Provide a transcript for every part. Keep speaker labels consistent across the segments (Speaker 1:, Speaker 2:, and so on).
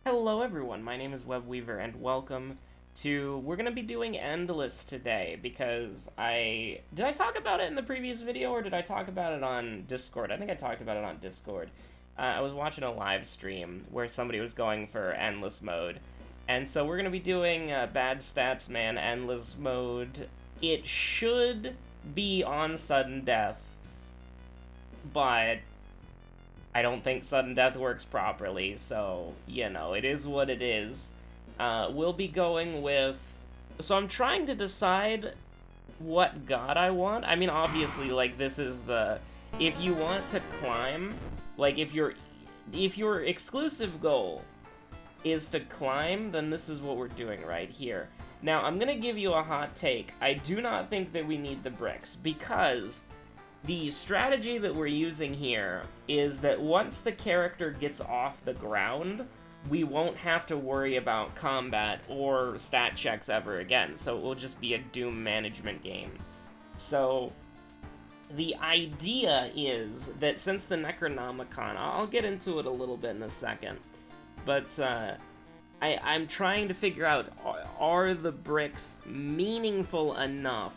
Speaker 1: Hello everyone, my name is Webweaver and welcome we're going to be doing Endless today because did I talk about it in the previous video or did I talk about it on Discord? I think I talked about it on Discord. I was watching a live stream where somebody was going for Endless mode, and so we're going to be doing Bad Stats Man Endless mode. It should be on sudden death, but I don't think sudden death works properly, so, it is what it is. We'll be going with... So I'm trying to decide what god I want. I mean, obviously, this is the... If you want to climb, if your exclusive goal is to climb, then this is what we're doing right here. Now, I'm gonna give you a hot take. I do not think that we need the bricks, because the strategy that we're using here is that once the character gets off the ground, we won't have to worry about combat or stat checks ever again, so it will just be a Doom management game. So, the idea is that since the Necronomicon, I'll get into it a little bit in a second, but I'm trying to figure out, are the bricks meaningful enough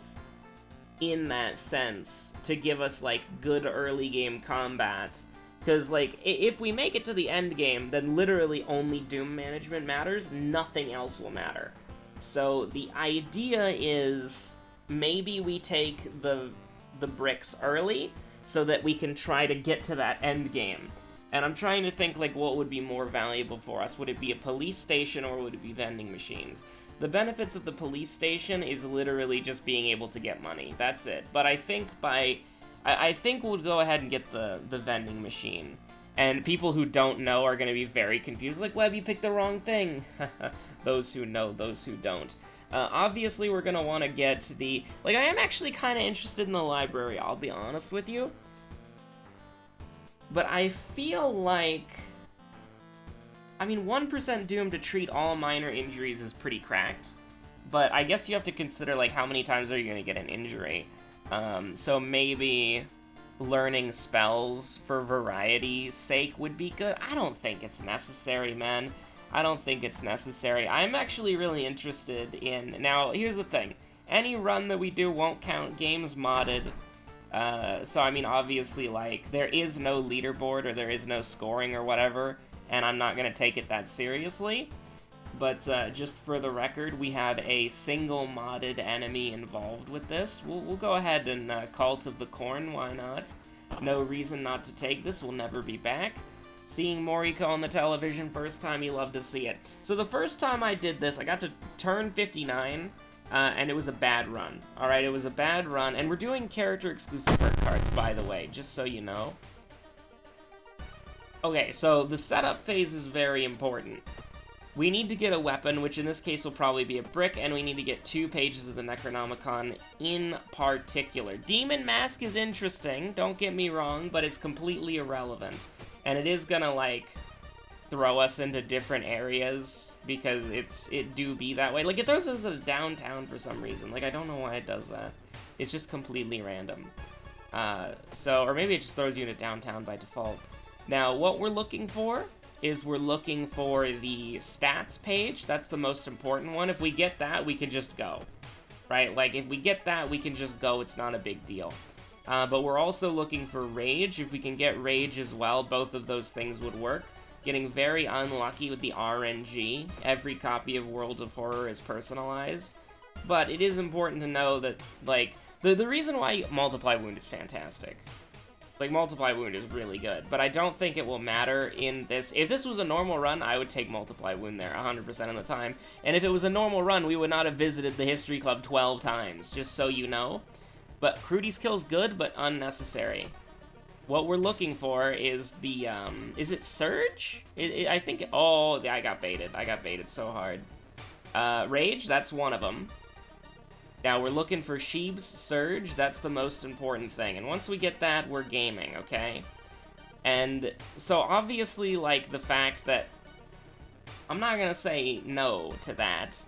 Speaker 1: in that sense to give us good early game combat? Because if we make it to the end game, then literally only Doom management matters, nothing else will matter. So the idea is maybe we take the bricks early so that we can try to get to that end game. And I'm trying to think what would be more valuable for us. Would it be a police station or would it be vending machines? The benefits of the police station is literally just being able to get money. That's it. But I think I think we'll go ahead and get the vending machine. And people who don't know are going to be very confused. Web, you picked the wrong thing. Those who know, those who don't. Obviously, we're going to want to get the... I am actually kind of interested in the library, I'll be honest with you. But I feel I mean, 1% Doom to treat all minor injuries is pretty cracked, but I guess you have to consider, how many times are you going to get an injury? So maybe learning spells for variety's sake would be good. I don't think it's necessary, man. I don't think it's necessary. I'm actually really interested in... Now, here's the thing. Any run that we do won't count games modded. So, I mean, obviously, there is no leaderboard or there is no scoring or whatever, and I'm not going to take it that seriously. But just for the record, we have a single modded enemy involved with this. We'll go ahead and Cult of the Corn, why not? No reason not to take this, we'll never be back. Seeing Moriko on the television, first time you love to see it. So the first time I did this, I got to turn 59, and it was a bad run. Alright, it was a bad run, and we're doing character-exclusive perk cards, by the way, just so you know. Okay, so the setup phase is very important. We need to get a weapon, which in this case will probably be a brick, and we need to get 2 pages of the Necronomicon in particular. Demon Mask is interesting, don't get me wrong, but it's completely irrelevant. And it is gonna, throw us into different areas, because it do be that way. It throws us at a downtown for some reason. I don't know why it does that. It's just completely random. Or maybe it just throws you into downtown by default. Now, what we're looking for is we're looking for the stats page. That's the most important one. If we get that, we can just go, right? If we get that, we can just go. It's not a big deal. But we're also looking for rage. If we can get rage as well, both of those things would work. Getting very unlucky with the RNG. Every copy of World of Horror is personalized. But it is important to know that, the reason why Multiply Wound is fantastic. Multiply Wound is really good, but I don't think it will matter in this. If this was a normal run, I would take Multiply Wound there 100% of the time. And if it was a normal run, we would not have visited the History Club 12 times, just so you know. But Crudy's Kill's good, but unnecessary. What we're looking for is the, is it Surge? I think, oh, I got baited. I got baited so hard. Rage, that's one of them. Now, we're looking for Sheeb's Surge, that's the most important thing. And once we get that, we're gaming, okay? And so, obviously, the fact that... I'm not gonna say no to that.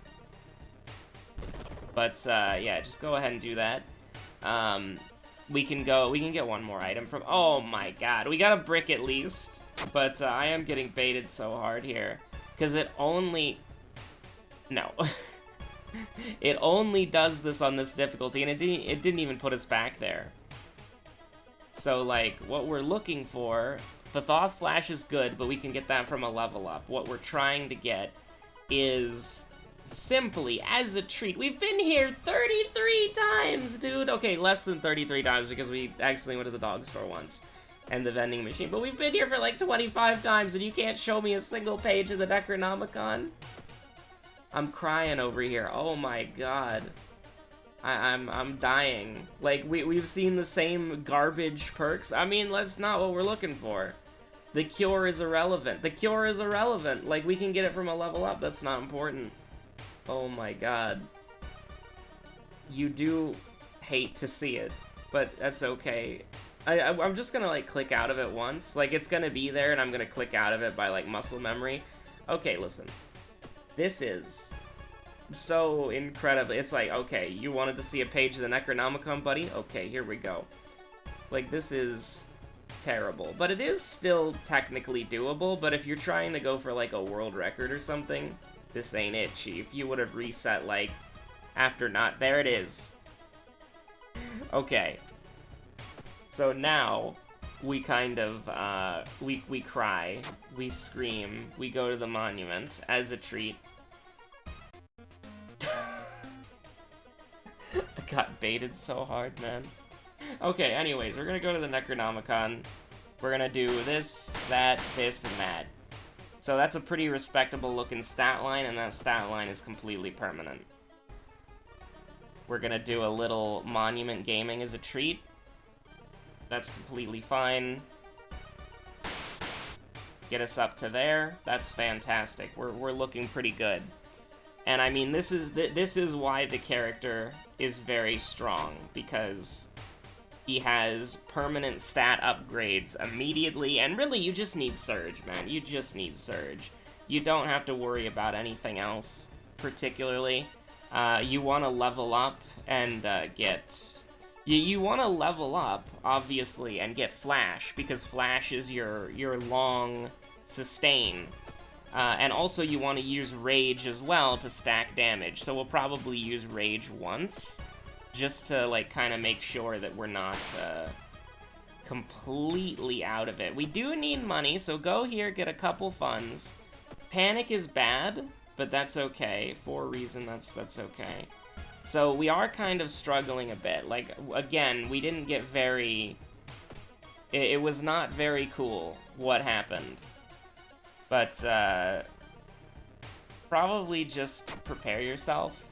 Speaker 1: But, yeah, just go ahead and do that. We can get one more item from... Oh my god, we got a brick at least. But I am getting baited so hard here. Because it only... No. It only does this on this difficulty, and it didn't even put us back there. So, like, what we're looking for... Fathoth Flash is good, but we can get that from a level up. What we're trying to get is... simply, as a treat. We've been here 33 times, dude! Okay, less than 33 times, because we accidentally went to the dog store once. And the vending machine. But we've been here for like 25 times, and you can't show me a single page of the Necronomicon? I'm crying over here. Oh my god. I'm dying. Like, we've seen the same garbage perks. I mean, that's not what we're looking for. The cure is irrelevant. The cure is irrelevant. Like, we can get it from a level up. That's not important. Oh my god. You do hate to see it, but that's okay. I'm just gonna, like, click out of it once. Like, it's gonna be there, and I'm gonna click out of it by, like, muscle memory. Okay, listen. This is... so incredible. It's like, okay, you wanted to see a page of the Necronomicon, buddy? Okay, here we go. Like, this is terrible. But it is still technically doable, but if you're trying to go for, like, a world record or something, this ain't it, Chief. You would have reset, like, after not... There it is. Okay. So now, we kind of, we cry, we scream, we go to the monument as a treat. I got baited so hard, man. Okay, anyways, we're gonna go to the Necronomicon. We're gonna do this, that, this, and that. So that's a pretty respectable looking stat line, and that stat line is completely permanent. We're gonna do a little monument gaming as a treat. That's completely fine. Get us up to there. That's fantastic. We're looking pretty good. And I mean, this is why the character is very strong, because he has permanent stat upgrades immediately, and really, you just need Surge, man. You just need Surge. You don't have to worry about anything else, particularly. You want to level up and get... You want to level up, obviously, and get Flash, because Flash is your long sustain. And also you want to use Rage as well to stack damage, so we'll probably use Rage once, just to, like, kind of make sure that we're not completely out of it. We do need money, so go here, get a couple funds. Panic is bad, but that's okay. For a reason, that's okay. So we are kind of struggling a bit. Like, again, we didn't get very... It was not very cool what happened. But, probably just prepare yourself.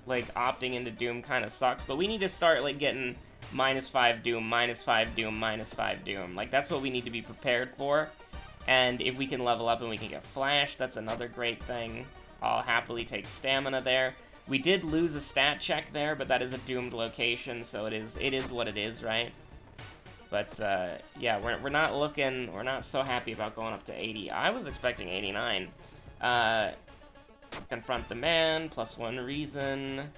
Speaker 1: Like, opting into Doom kind of sucks, but we need to start, like, getting -5 Doom, -5 Doom, -5 Doom. Like, that's what we need to be prepared for. And if we can level up and we can get Flash, that's another great thing. I'll happily take Stamina there. We did lose a stat check there, but that is a doomed location, so it is what it is, right? But, yeah, we're not so happy about going up to 80. I was expecting 89. Confront the man, +1 reason.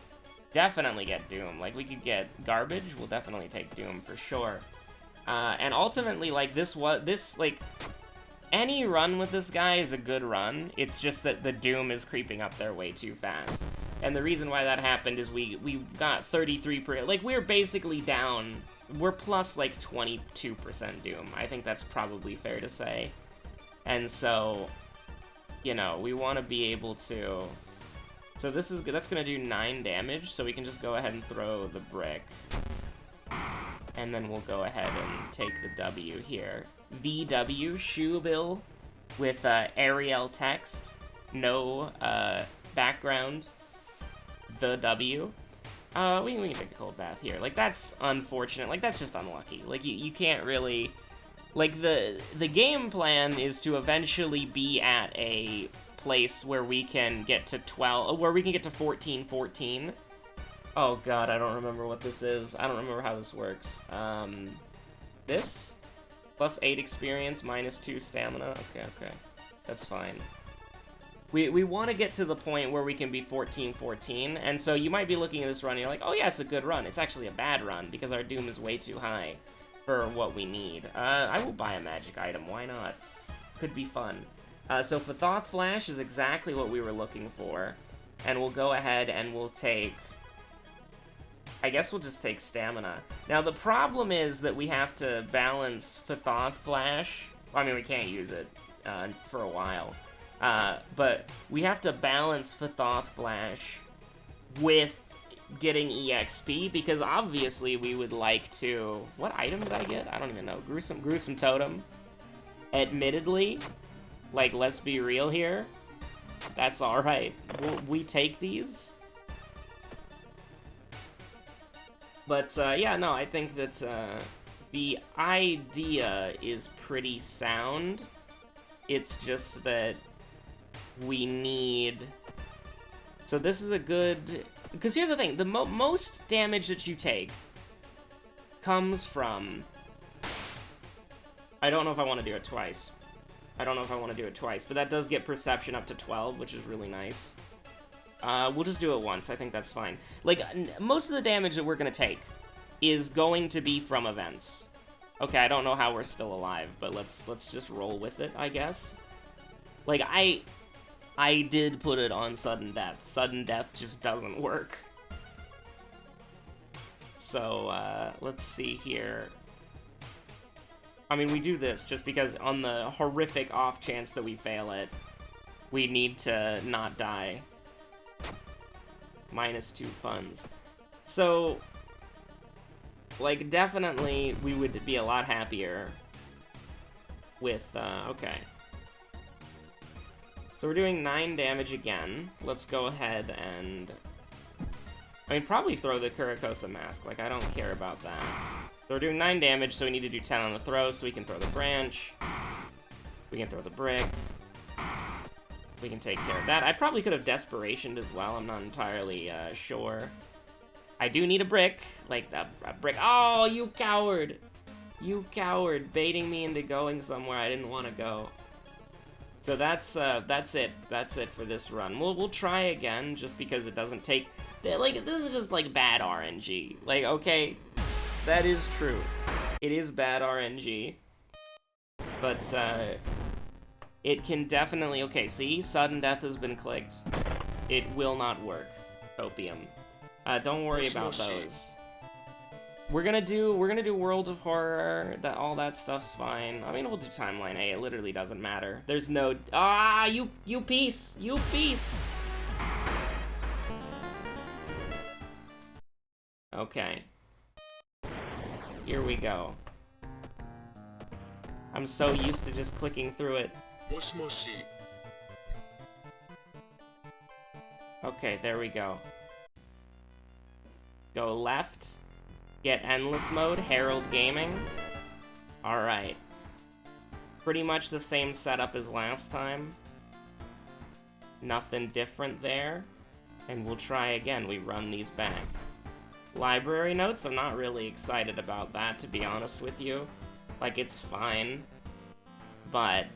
Speaker 1: Definitely get Doom. Like, we could get Garbage, we'll definitely take Doom for sure. And ultimately, like, like, any run with this guy is a good run. It's just that the Doom is creeping up there way too fast. And the reason why that happened is we got 33%, like, we're basically down, we're plus, like, 22% Doom. I think that's probably fair to say. And so, you know, we want to be able to... So that's gonna do 9 damage, so we can just go ahead and throw the brick. And then we'll go ahead and take the W here. VW, Shoebill, with Arial text, no background, the W. We can take a cold bath here. Like, that's unfortunate. Like, that's just unlucky. Like, you can't really... Like, the game plan is to eventually be at a place where we can get to 12... Where we can get to 14-14. Oh, God, I don't remember what this is. I don't remember how this works. This? +8 experience, -2 stamina. Okay. That's fine. We want to get to the point where we can be 14-14, and so you might be looking at this run and you're like, oh yeah, it's a good run. It's actually a bad run, because our Doom is way too high for what we need. I will buy a magic item, why not? Could be fun. So Fathoth Flash is exactly what we were looking for. And we'll go ahead and we'll take... I guess we'll just take Stamina. Now, the problem is that we have to balance Fathoth Flash. Well, I mean, we can't use it for a while. But we have to balance Fathoth Flash with getting EXP, because obviously we would like to... What item did I get? I don't even know. Gruesome Totem. Admittedly, like, let's be real here. That's alright. We take these. But, yeah, no, I think that the idea is pretty sound. It's just that we need... So this is a good... Because here's the thing, the most damage that you take comes from... I don't know if I want to do it twice. But that does get Perception up to 12, which is really nice. We'll just do it once, I think that's fine. Like, most of the damage that we're gonna take is going to be from events. Okay, I don't know how we're still alive, but let's just roll with it, I guess. Like, I did put it on Sudden Death. Sudden Death just doesn't work. So, let's see here. I mean, we do this just because on the horrific off chance that we fail it, we need to not die. -2 funds. So, like, definitely we would be a lot happier with, okay. So we're doing 9 damage again. Let's go ahead and... I mean, probably throw the Kurikosa Mask. Like, I don't care about that. So we're doing 9 damage, so we need to do 10 on the throw, so we can throw the branch. We can throw the brick. We can take care of that. I probably could have Desperationed as well. I'm not entirely sure. I do need a brick. Like, a brick. Oh, you coward! You coward, baiting me into going somewhere I didn't want to go. So that's it. That's it for this run. We'll try again, just because it doesn't take... Like, this is just, like, bad RNG. Like, okay, that is true. It is bad RNG. But, it can definitely... Okay, see? Sudden Death has been clicked. It will not work. Opium. Don't worry about those. We're gonna do World of Horror. All that stuff's fine. I mean, we'll do Timeline A. It literally doesn't matter. There's no... Ah, you piece! You piece! Okay. Here we go. I'm so used to just clicking through it. Okay, there we go. Go left. Get Endless Mode, Herald Gaming. Alright. Pretty much the same setup as last time. Nothing different there. And we'll try again. We run these back. Library notes, I'm not really excited about that, to be honest with you. Like, it's fine. But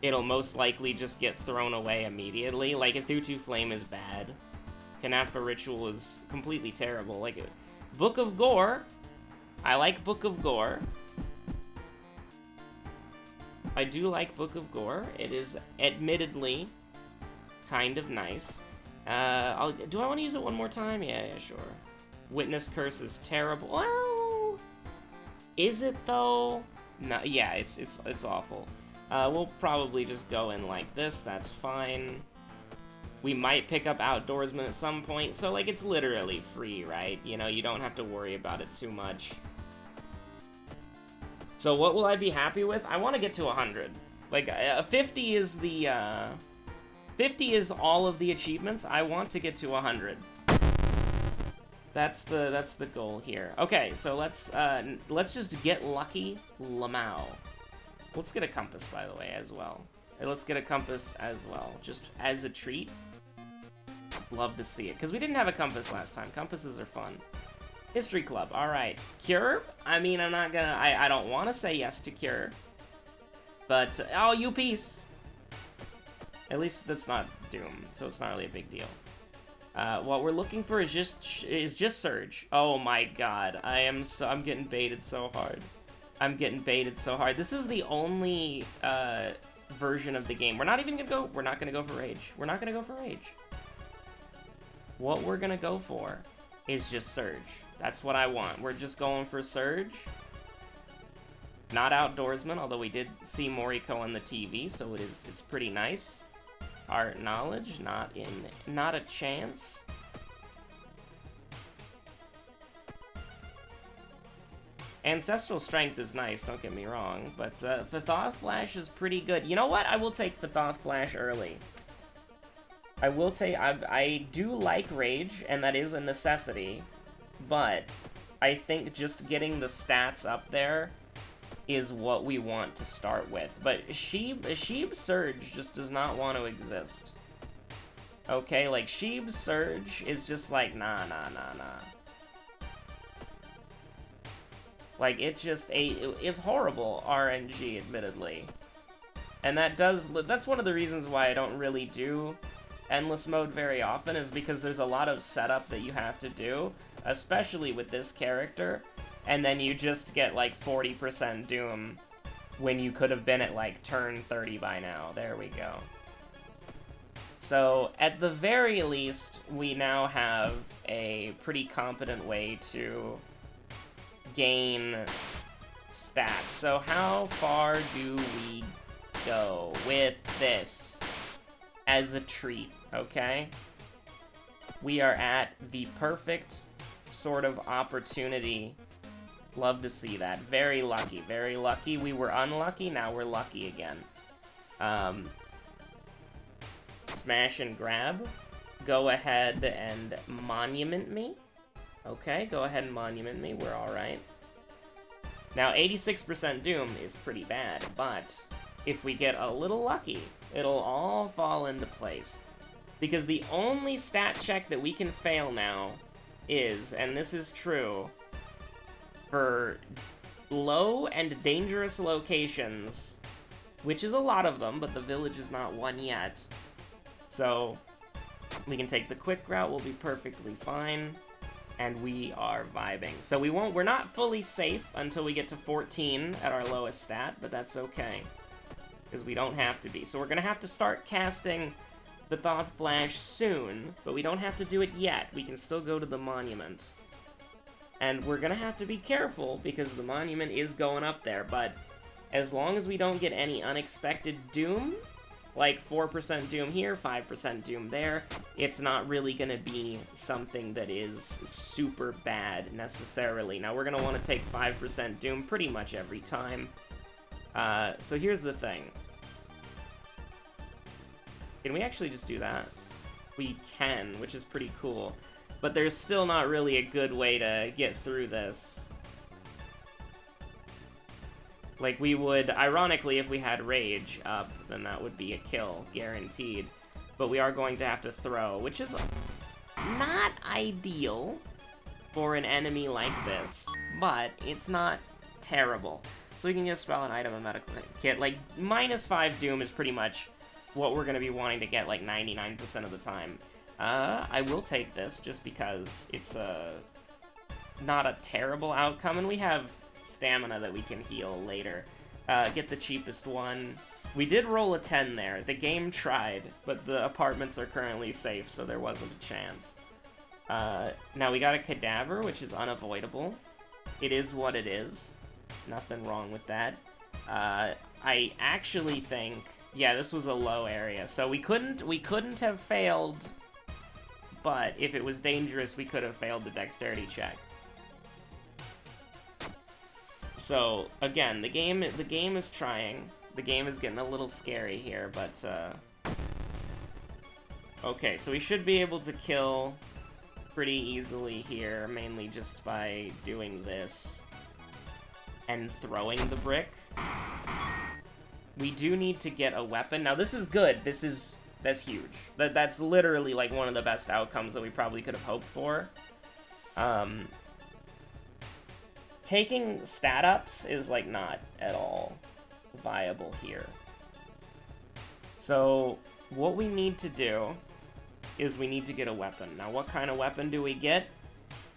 Speaker 1: it'll most likely just get thrown away immediately. Like, a Thutu Flame is bad. Kanapha Ritual is completely terrible. Like, Book of Gore. I like Book of Gore. I do like Book of Gore. It is admittedly kind of nice. Do I want to use it one more time? Yeah, sure. Witness Curse is terrible. Well, is it though? No, yeah, it's awful. We'll probably just go in like this. That's fine. We might pick up Outdoorsman at some point, so, like, it's literally free, right? You know, you don't have to worry about it too much. So what will I be happy with? I want to get to 100. Like, 50 is the, 50 is all of the achievements. I want to get to 100. That's the goal here. Okay, so let's just get lucky, Lamau. Let's get a compass, by the way, as well. Let's get a compass as well, just as a treat. Love to see it, because we didn't have a compass last time. Compasses are fun. History Club, alright. Cure? I mean, I'm not gonna... I don't want to say yes to Cure. But, oh, you piece! At least that's not Doom, so it's not really a big deal. What we're looking for is just Surge. Oh my god, I'm getting baited so hard. I'm getting baited so hard. This is the only version of the game. We're not gonna go for Rage. We're not gonna go for Rage. What we're gonna go for is just Surge. That's what I want. We're just going for Surge. Not Outdoorsman, although we did see Moriko on the TV, so it's pretty nice. Art Knowledge, not a chance. Ancestral Strength is nice, don't get me wrong, but Fathoth Flash is pretty good. You know what? I will take Fathoth Flash early. I will take... I do like Rage, and that is a necessity, but I think just getting the stats up there is what we want to start with. But Sheeb Surge just does not want to exist. Okay, like, Sheeb Surge is just like, nah. Like, it's horrible RNG, admittedly. And that's one of the reasons why I don't really do Endless Mode very often, is because there's a lot of setup that you have to do, especially with this character, and then you just get, like, 40% Doom when you could have been at, like, turn 30 by now. There we go. So, at the very least, we now have a pretty competent way to gain stats. So how far do we go with this as a treat, okay? We are at the perfect sort of opportunity. Love to see that. Very lucky, very lucky. We were unlucky, now we're lucky again. Smash and grab. Go ahead and monument me. Okay, go ahead and monument me, we're alright. Now, 86% Doom is pretty bad, but if we get a little lucky, it'll all fall into place. Because the only stat check that we can fail now is, and this is true, for low and dangerous locations, which is a lot of them, but the village is not one yet. So, we can take the quick route, we'll be perfectly fine. And we are vibing. So we're not fully safe until we get to 14 at our lowest stat, but that's okay. Because we don't have to be. So we're gonna have to start casting the Thoth Flash soon, but we don't have to do it yet. We can still go to the monument. And we're gonna have to be careful, because the monument is going up there, but as long as we don't get any unexpected Doom, like 4% Doom here, 5% Doom there, it's not really gonna be something that is super bad, necessarily. Now, we're gonna want to take 5% Doom pretty much every time. So here's the thing. Can we actually just do that? We can, which is pretty cool. But there's still not really a good way to get through this. Like, we would, ironically, if we had Rage up, then that would be a kill, guaranteed. But we are going to have to throw, which is not ideal for an enemy like this, but it's not terrible. So we can just spell an item, a medical kit. Like, -5 Doom is pretty much what we're going to be wanting to get, like, 99% of the time. I will take this, just because it's not a terrible outcome, and we have stamina that we can heal later. Get the cheapest one. We did roll a 10 there. The game tried, but the apartments are currently safe, so there wasn't a chance. Now we got a cadaver, which is unavoidable. It is what it is. Nothing wrong with that. I actually think, yeah, this was a low area, so we couldn't have failed, but if it was dangerous, we could have failed the dexterity check. So, again, the game is trying. The game is getting a little scary here, but, okay, so we should be able to kill pretty easily here, mainly just by doing this and throwing the brick. We do need to get a weapon. Now, this is good. That's huge. That's literally, like, one of the best outcomes that we probably could have hoped for. Taking stat ups is, like, not at all viable here. So, what we need to do is we need to get a weapon. Now, what kind of weapon do we get?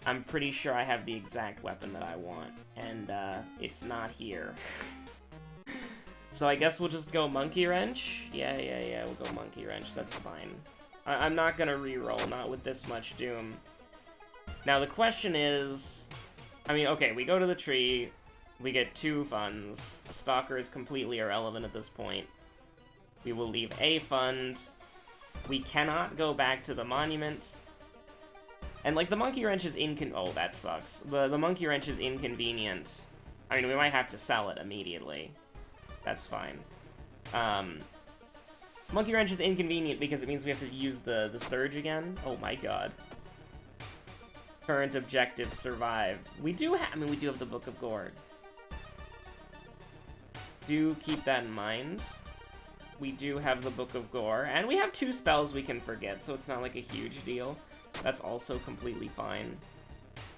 Speaker 1: I'm pretty sure I have the exact weapon that I want, and it's not here. So I guess we'll just go Monkey Wrench? Yeah, we'll go Monkey Wrench, that's fine. I'm not gonna reroll, not with this much Doom. Now the question is... I mean, okay, we go to the tree, we get 2 funds. Stalker is completely irrelevant at this point. We will leave a fund. We cannot go back to the monument. And, like, the Monkey Wrench is oh, that sucks. The Monkey Wrench is inconvenient. I mean, we might have to sell it immediately. That's fine. Monkey Wrench is inconvenient because it means we have to use the Surge again. Oh my god. Current objective, survive. We do have the Book of Gore. Do keep that in mind. We do have the Book of Gore, and we have 2 spells we can forget, so it's not like a huge deal. That's also completely fine.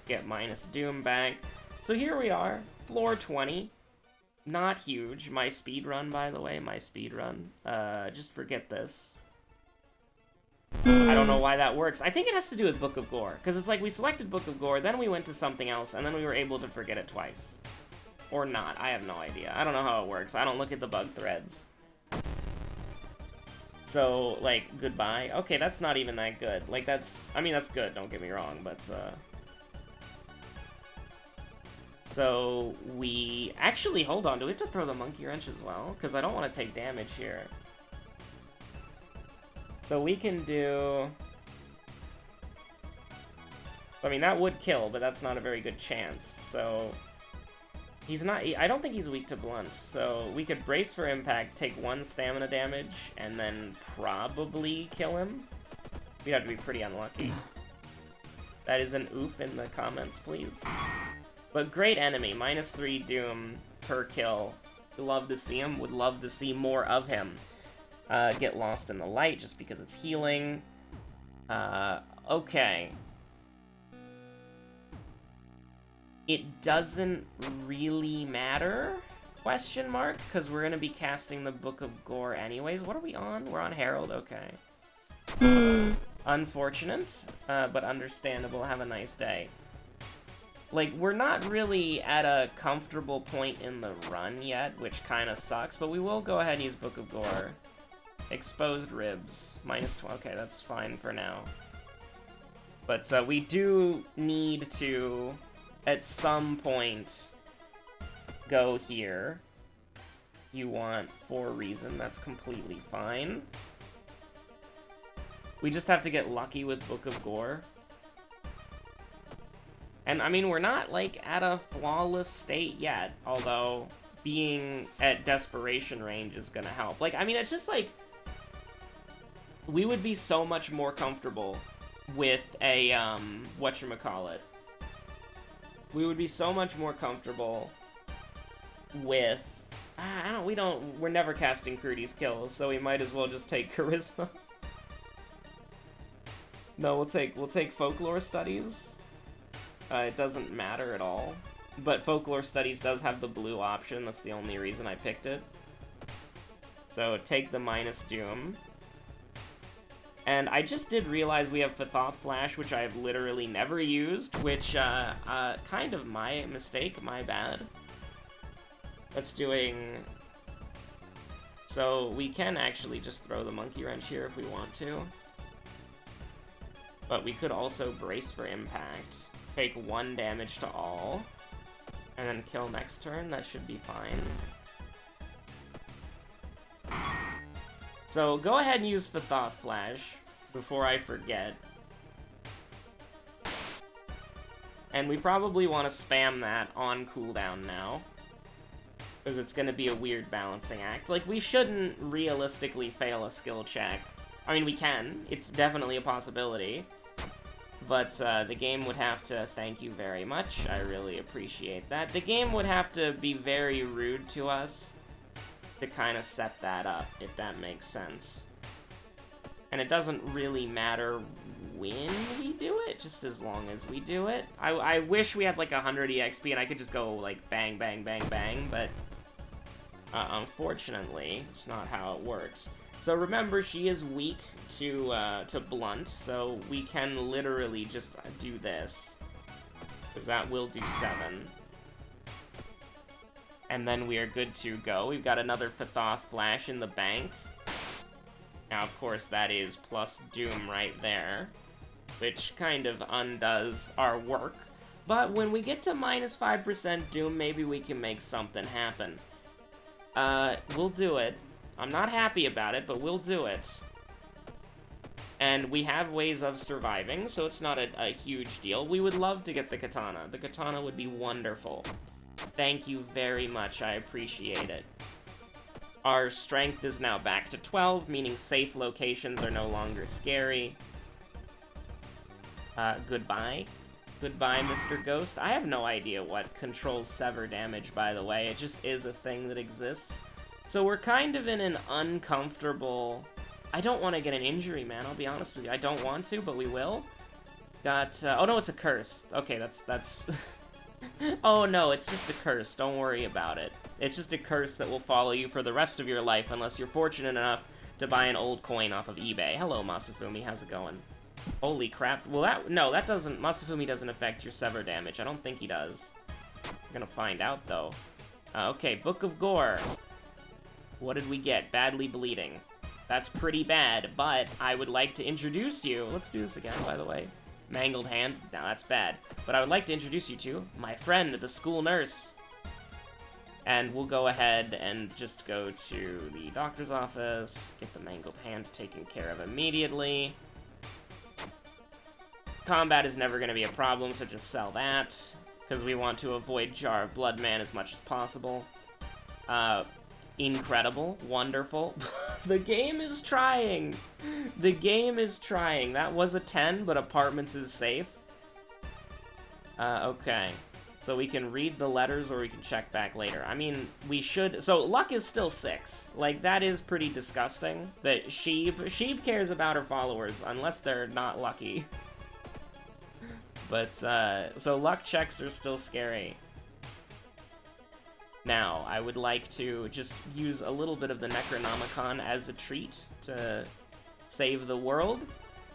Speaker 1: Get minus Doom back. So here we are, floor 20. Not huge. My speed run, by the way, my speed run. Just forget this. I don't know why that works. I think it has to do with Book of Gore, because it's like we selected Book of Gore, then we went to something else, and then we were able to forget it twice. Or not. I have no idea. I don't know how it works. I don't look at the bug threads. So, like, goodbye. Okay, that's not even that good. Like, that's... I mean, that's good, don't get me wrong, but, So, we... Actually, hold on. Do we have to throw the Monkey Wrench as well? Because I don't want to take damage here. So we can do... I mean, that would kill, but that's not a very good chance. So... He's not... I don't think he's weak to blunt. So we could brace for impact, take 1 stamina damage, and then probably kill him. We'd have to be pretty unlucky. That is an oof in the comments, please. But great enemy. Minus 3 Doom per kill. Love to see him. Would love to see more of him. Get lost in the light just because it's healing. Okay. It doesn't really matter, question mark, because we're going to be casting the Book of Gore anyways. What are we on? We're on Herald, okay. Unfortunate, but understandable. Have a nice day. Like, we're not really at a comfortable point in the run yet, which kind of sucks, but we will go ahead and use Book of Gore. Exposed ribs. Minus 12. Okay, that's fine for now. But we do need to, at some point, go here. You want for a reason. That's completely fine. We just have to get lucky with Book of Gore. And, I mean, we're not, like, at a flawless state yet, although being at desperation range is gonna help. Like, I mean, it's just, like, we would be so much more comfortable with a, whatchamacallit. We would be so much more comfortable with... we're never casting Crudy's kills, so we might as well just take Charisma. No, we'll take Folklore Studies. It doesn't matter at all. But Folklore Studies does have the blue option, that's the only reason I picked it. So take the minus Doom. And I just did realize we have Fathoth Flash, which I have literally never used, which, kind of my mistake, my bad. That's doing... So we can actually just throw the Monkey Wrench here if we want to. But we could also brace for impact. Take 1 damage to all. And then kill next turn, that should be fine. So go ahead and use Fathoth Flash before I forget. And we probably want to spam that on cooldown now. Because it's going to be a weird balancing act. Like, we shouldn't realistically fail a skill check. I mean, we can. It's definitely a possibility. But the game would have to thank you very much. I really appreciate that. The game would have to be very rude to us to kind of set that up, if that makes sense. And it doesn't really matter when we do it, just as long as we do it. I wish we had like 100 EXP and I could just go like bang, bang, bang, bang, but unfortunately, it's not how it works. So remember, she is weak to blunt, so we can literally just do this. Because that will do 7. And then we are good to go. We've got another Fathoth Flash in the bank. Now, of course, that is plus Doom right there, which kind of undoes our work. But when we get to minus 5% Doom, maybe we can make something happen. We'll do it. I'm not happy about it, but we'll do it. And we have ways of surviving, so it's not a huge deal. We would love to get the katana. The katana would be wonderful. Thank you very much, I appreciate it. Our strength is now back to 12, meaning safe locations are no longer scary. Goodbye. Goodbye, Mr. Ghost. I have no idea what controls sever damage, by the way. It just is a thing that exists. So we're kind of in an uncomfortable... I don't want to get an injury, man, I'll be honest with you. I don't want to, but we will. Got, oh no, it's a curse. Okay, that's... Oh no, it's just a curse. Don't worry about it. It's just a curse that will follow you for the rest of your life unless you're fortunate enough to buy an old coin off of eBay. Hello, Masafumi. How's it going? Holy crap. Well, that doesn't... Masafumi doesn't affect your sever damage. I don't think he does. We're gonna find out, though. Okay, Book of Gore. What did we get? Badly bleeding. That's pretty bad, but I would like to introduce you... Let's do this again, by the way. Mangled hand. Now that's bad. But I would like to introduce you to my friend, the school nurse. And we'll go ahead and just go to the doctor's office, get the mangled hand taken care of immediately. Combat is never going to be a problem, so just sell that, because we want to avoid Jar of Blood Man as much as possible. Incredible. Wonderful. The game is trying! The game is trying. That was a 10, but Apartments is safe. Okay. So we can read the letters or we can check back later. I mean, we should... So, luck is still 6. Like, that is pretty disgusting. That Sheeb cares about her followers, unless they're not lucky. But, so luck checks are still scary. Now, I would like to just use a little bit of the Necronomicon as a treat to save the world.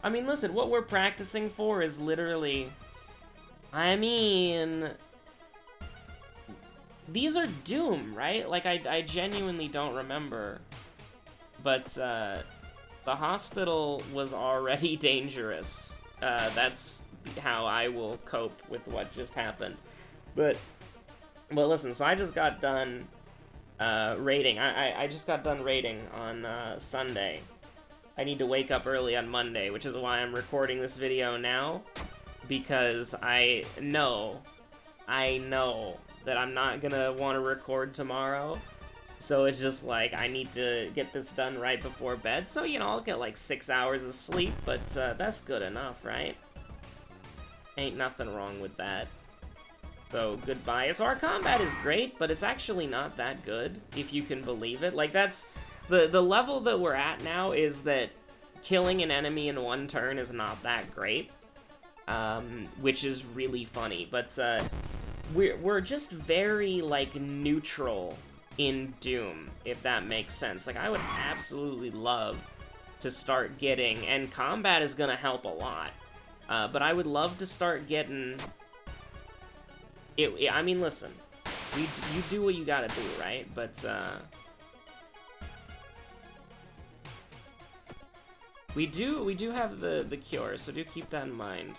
Speaker 1: I mean, listen, what we're practicing for is literally... I mean... These are Doom, right? Like, I genuinely don't remember. But, the hospital was already dangerous. That's how I will cope with what just happened. But listen, so I just got done, raiding. I just got done raiding on, Sunday. I need to wake up early on Monday, which is why I'm recording this video now. Because I know that I'm not gonna want to record tomorrow. So it's just like, I need to get this done right before bed. So, you know, I'll get like 6 hours of sleep, but that's good enough, right? Ain't nothing wrong with that. So, goodbye. So our combat is great, but it's actually not that good, if you can believe it. Like, that's... The level that we're at now is that killing an enemy in one turn is not that great. Which is really funny, but, we're just very, like, neutral in Doom, if that makes sense. Like, I would absolutely love to start getting, and combat is gonna help a lot, but I would love to start getting... I mean, listen, you do what you gotta do, right? But, we do have the cure, so do keep that in mind.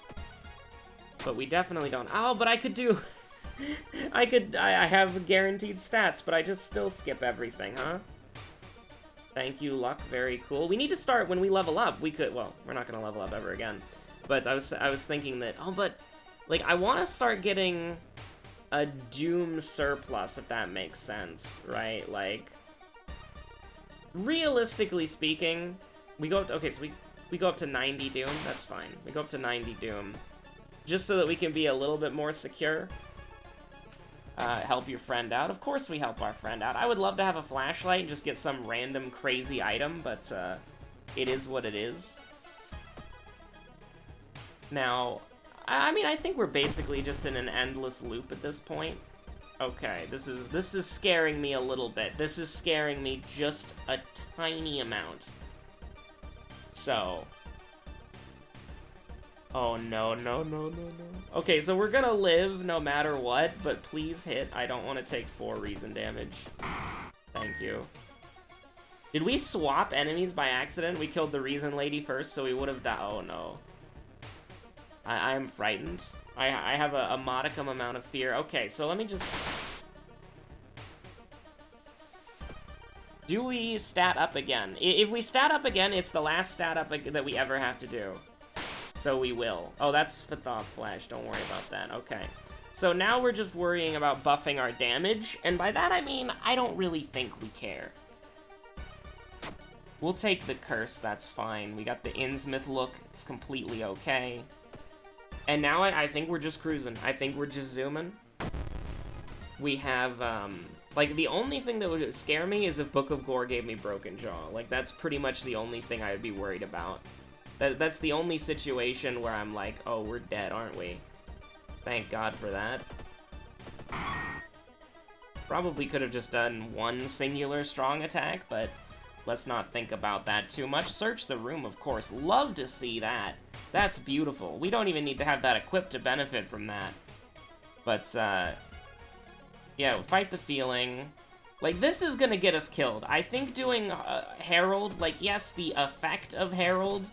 Speaker 1: But we definitely don't... Oh, but I could do... I have guaranteed stats, but I just still skip everything, huh? Thank you, Luck. Very cool. We need to start when we level up. We could... Well, we're not gonna level up ever again. But I was thinking that... Oh, but... Like, I want to start getting a Doom surplus, if that makes sense, right? Like... Realistically speaking... We go up to... Okay, so we go up to 90 Doom. That's fine. We go up to 90 Doom. Just so that we can be a little bit more secure. Help your friend out. Of course we help our friend out. I would love to have a flashlight and just get some random crazy item, but it is what it is. Now, I mean, I think we're basically just in an endless loop at this point. Okay, this is scaring me a little bit. This is scaring me just a tiny amount. So... Oh, no, no, no, no, no. Okay, so we're gonna live no matter what, but please hit. I don't want to take 4 reason damage. Thank you. Did we swap enemies by accident? We killed the reason lady first, so we would have died. Oh, no. I'm frightened. I have a modicum amount of fear. Okay, so let me just... Do we stat up again? If we stat up again, it's the last stat up that we ever have to do. So we will. Oh, that's Fathoth Flash. Don't worry about that. Okay. So now we're just worrying about buffing our damage. And by that I mean, I don't really think we care. We'll take the curse. That's fine. We got the Innsmouth look. It's completely okay. And now I think we're just cruising. I think we're just zooming. We have, like, the only thing that would scare me is if Book of Gore gave me Broken Jaw. Like, that's pretty much the only thing I would be worried about. That's the only situation where I'm like, oh, we're dead, aren't we? Thank God for that. Probably could have just done one singular strong attack, but let's not think about that too much. Search the room, of course. Love to see that. That's beautiful. We don't even need to have that equipped to benefit from that. But, yeah, fight the feeling. Like, this is gonna get us killed. I think doing Herald, like, yes, the effect of Herald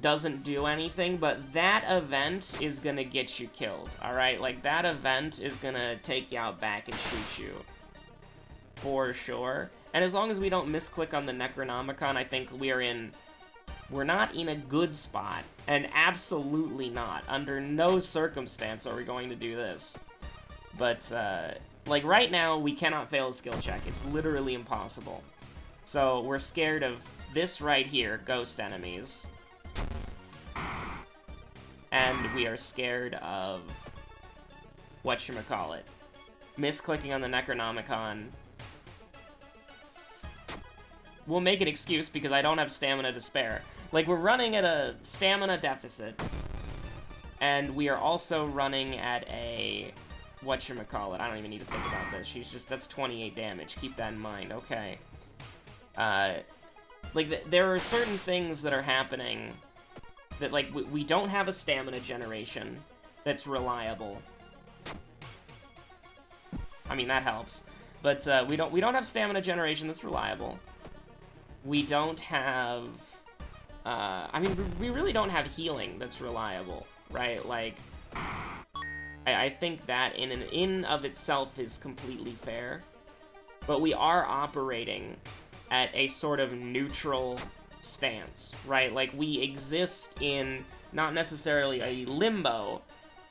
Speaker 1: doesn't do anything, but that event is gonna get you killed, alright? Like, that event is gonna take you out back and shoot you. For sure. And as long as we don't misclick on the Necronomicon, I think we're not in a good spot. And absolutely not. Under no circumstance are we going to do this. But, like, right now, we cannot fail a skill check. It's literally impossible. So, we're scared of this right here, ghost enemies. And we are scared of whatchamacallit. Misclicking on the Necronomicon. We'll make an excuse because I don't have stamina to spare. Like, we're running at a stamina deficit. And we are also running at a... whatchamacallit. I don't even need to think about this. She's just... That's 28 damage. Keep that in mind. Okay. Like, there are certain things that are happening that, like, we don't have a stamina generation that's reliable. I mean, that helps. But, we don't have stamina generation that's reliable. We don't have... I mean, we really don't have healing that's reliable, right? Like, I think that in of itself is completely fair. But we are operating at a sort of neutral stance, right? Like, we exist in not necessarily a limbo,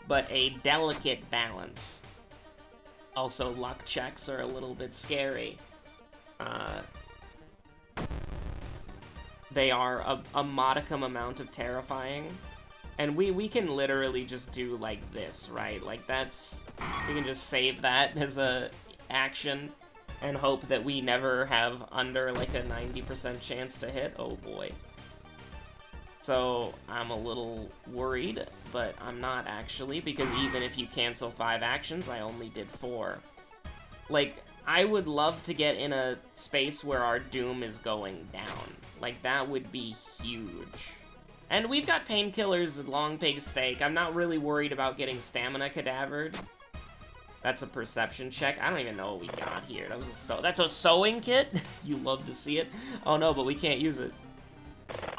Speaker 1: but a delicate balance. Also, luck checks are a little bit scary. They are a modicum amount of terrifying. And we can literally just do, like, this, right? Like, that's... We can just save that as a action and hope that we never have under, like, a 90% chance to hit. Oh, boy. So, I'm a little worried, but I'm not actually, because even if you cancel 5 actions, I only did 4. Like, I would love to get in a space where our doom is going down. Like, that would be huge. And we've got painkillers and long pig steak. I'm not really worried about getting stamina cadavered. That's a perception check. I don't even know what we got here. That's a sewing kit? You love to see it. Oh no, but we can't use it.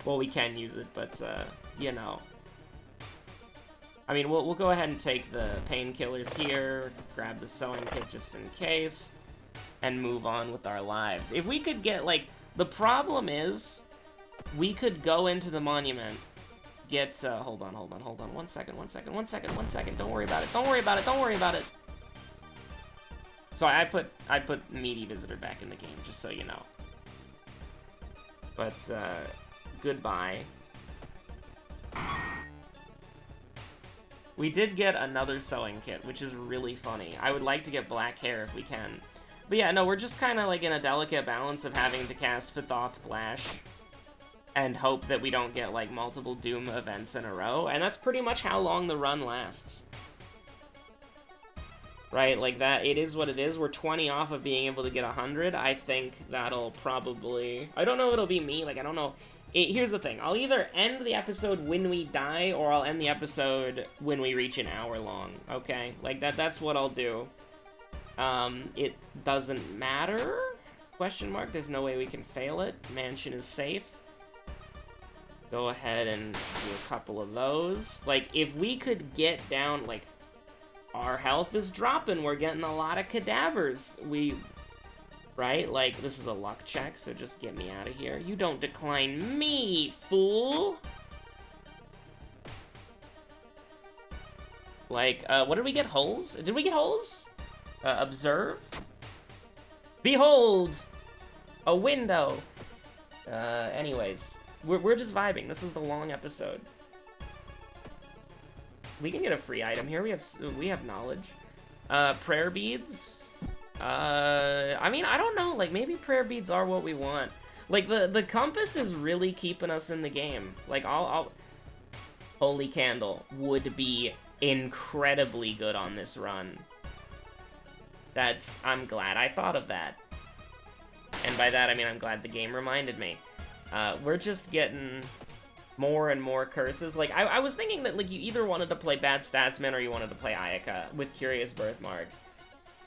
Speaker 1: Well, we can use it, but, you know. I mean, we'll go ahead and take the painkillers here, grab the sewing kit just in case, and move on with our lives. If we could get, like, the problem is, we could go into the monument, get, hold on, 1 second, don't worry about it. So I put Meaty Visitor back in the game, just so you know. But, goodbye. We did get another sewing kit, which is really funny. I would like to get black hair if we can. But yeah, no, we're just kind of like in a delicate balance of having to cast Fathoth Flash and hope that we don't get, like, multiple Doom events in a row. And that's pretty much how long the run lasts. Right, like that, it is what it is. We're 20 off of being able to get 100. I think that'll probably... I don't know if it'll be me, like, I don't know Here's the thing. I'll either end the episode when we die, or I'll end the episode when we reach an hour long, okay? Like, that's what I'll do. It doesn't matter? Question mark. There's no way we can fail it. Mansion is safe. Go ahead and do a couple of those. Like, if we could get down, like, our health is dropping. We're getting a lot of cadavers. Right? Like, this is a luck check, so just get me out of here. You don't decline me, fool! Like, what did we get? Holes? Did we get holes? Observe? Behold! A window! Anyways. We're just vibing. This is the long episode. We can get a free item here. We have knowledge. Prayer beads. I mean, I don't know. Like, maybe prayer beads are what we want. Like, the compass is really keeping us in the game. Like, Holy Candle would be incredibly good on this run. I'm glad I thought of that. And by that, I mean, I'm glad the game reminded me. We're just getting more and more curses. Like, I was thinking that, like, you either wanted to play Bad Statsman or you wanted to play Ayaka with Curious Birthmark.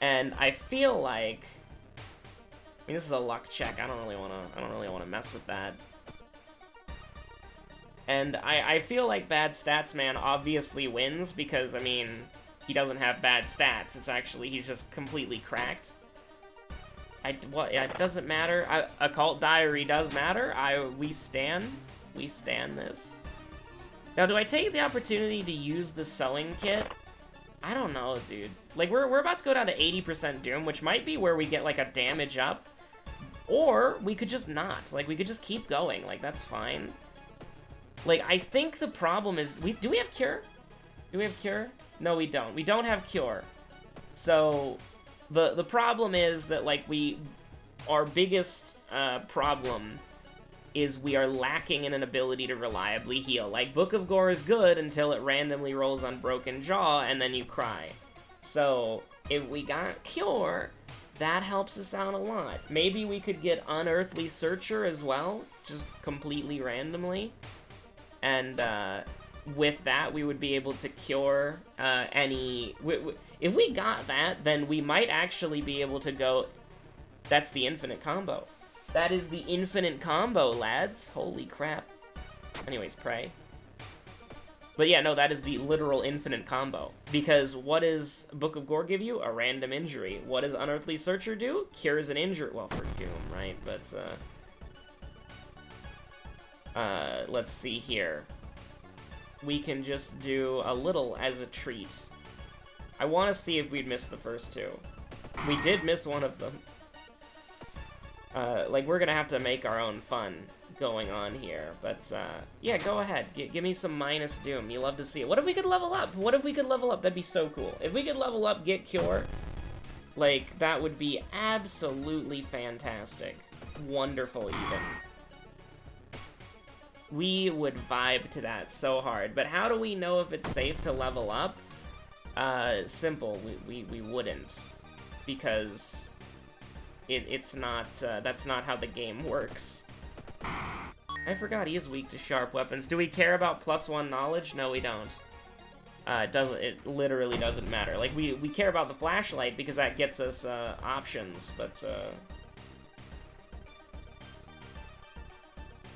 Speaker 1: And I feel like, I mean, this is a luck check. I don't really wanna mess with that. And I feel like Bad Statsman obviously wins because, I mean, he doesn't have bad stats. It's actually, he's just completely cracked. It doesn't matter. Occult Diary does matter. We stand this. Now, do I take the opportunity to use the sewing kit? I don't know, dude. Like, we're about to go down to 80% Doom, which might be where we get, like, a damage up. Or we could just not. Like, we could just keep going. Like, that's fine. Like, I think the problem is... Do we have Cure? Do we have Cure? No, we don't. We don't have Cure. So... The problem is that, like, our biggest problem is we are lacking in an ability to reliably heal. Like, Book of Gore is good until it randomly rolls on Broken Jaw, and then you cry. So, if we got Cure, that helps us out a lot. Maybe we could get Unearthly Searcher as well, just completely randomly. And, with that, we would be able to cure any... If we got that, then we might actually be able to go... That's the infinite combo. That is the infinite combo, lads. Holy crap. Anyways, pray. But yeah, no, that is the literal infinite combo. Because what does Book of Gore give you? A random injury. What does Unearthly Searcher do? Cures an injury. Well, for Doom, right? But, let's see here. We can just do a little as a treat. I want to see if we'd missed the first two. We did miss one of them. Like, we're gonna have to make our own fun going on here. But, yeah, go ahead. Give me some minus Doom. You love to see it. What if we could level up? What if we could level up? That'd be so cool. If we could level up, get Cure, like, that would be absolutely fantastic. Wonderful, even. We would vibe to that so hard. But how do we know if it's safe to level up? Simple. We wouldn't. Because it's not, that's not how the game works. I forgot he is weak to sharp weapons. Do we care about +1 knowledge? No, we don't. It literally doesn't matter. Like, we care about the flashlight because that gets us, options, but,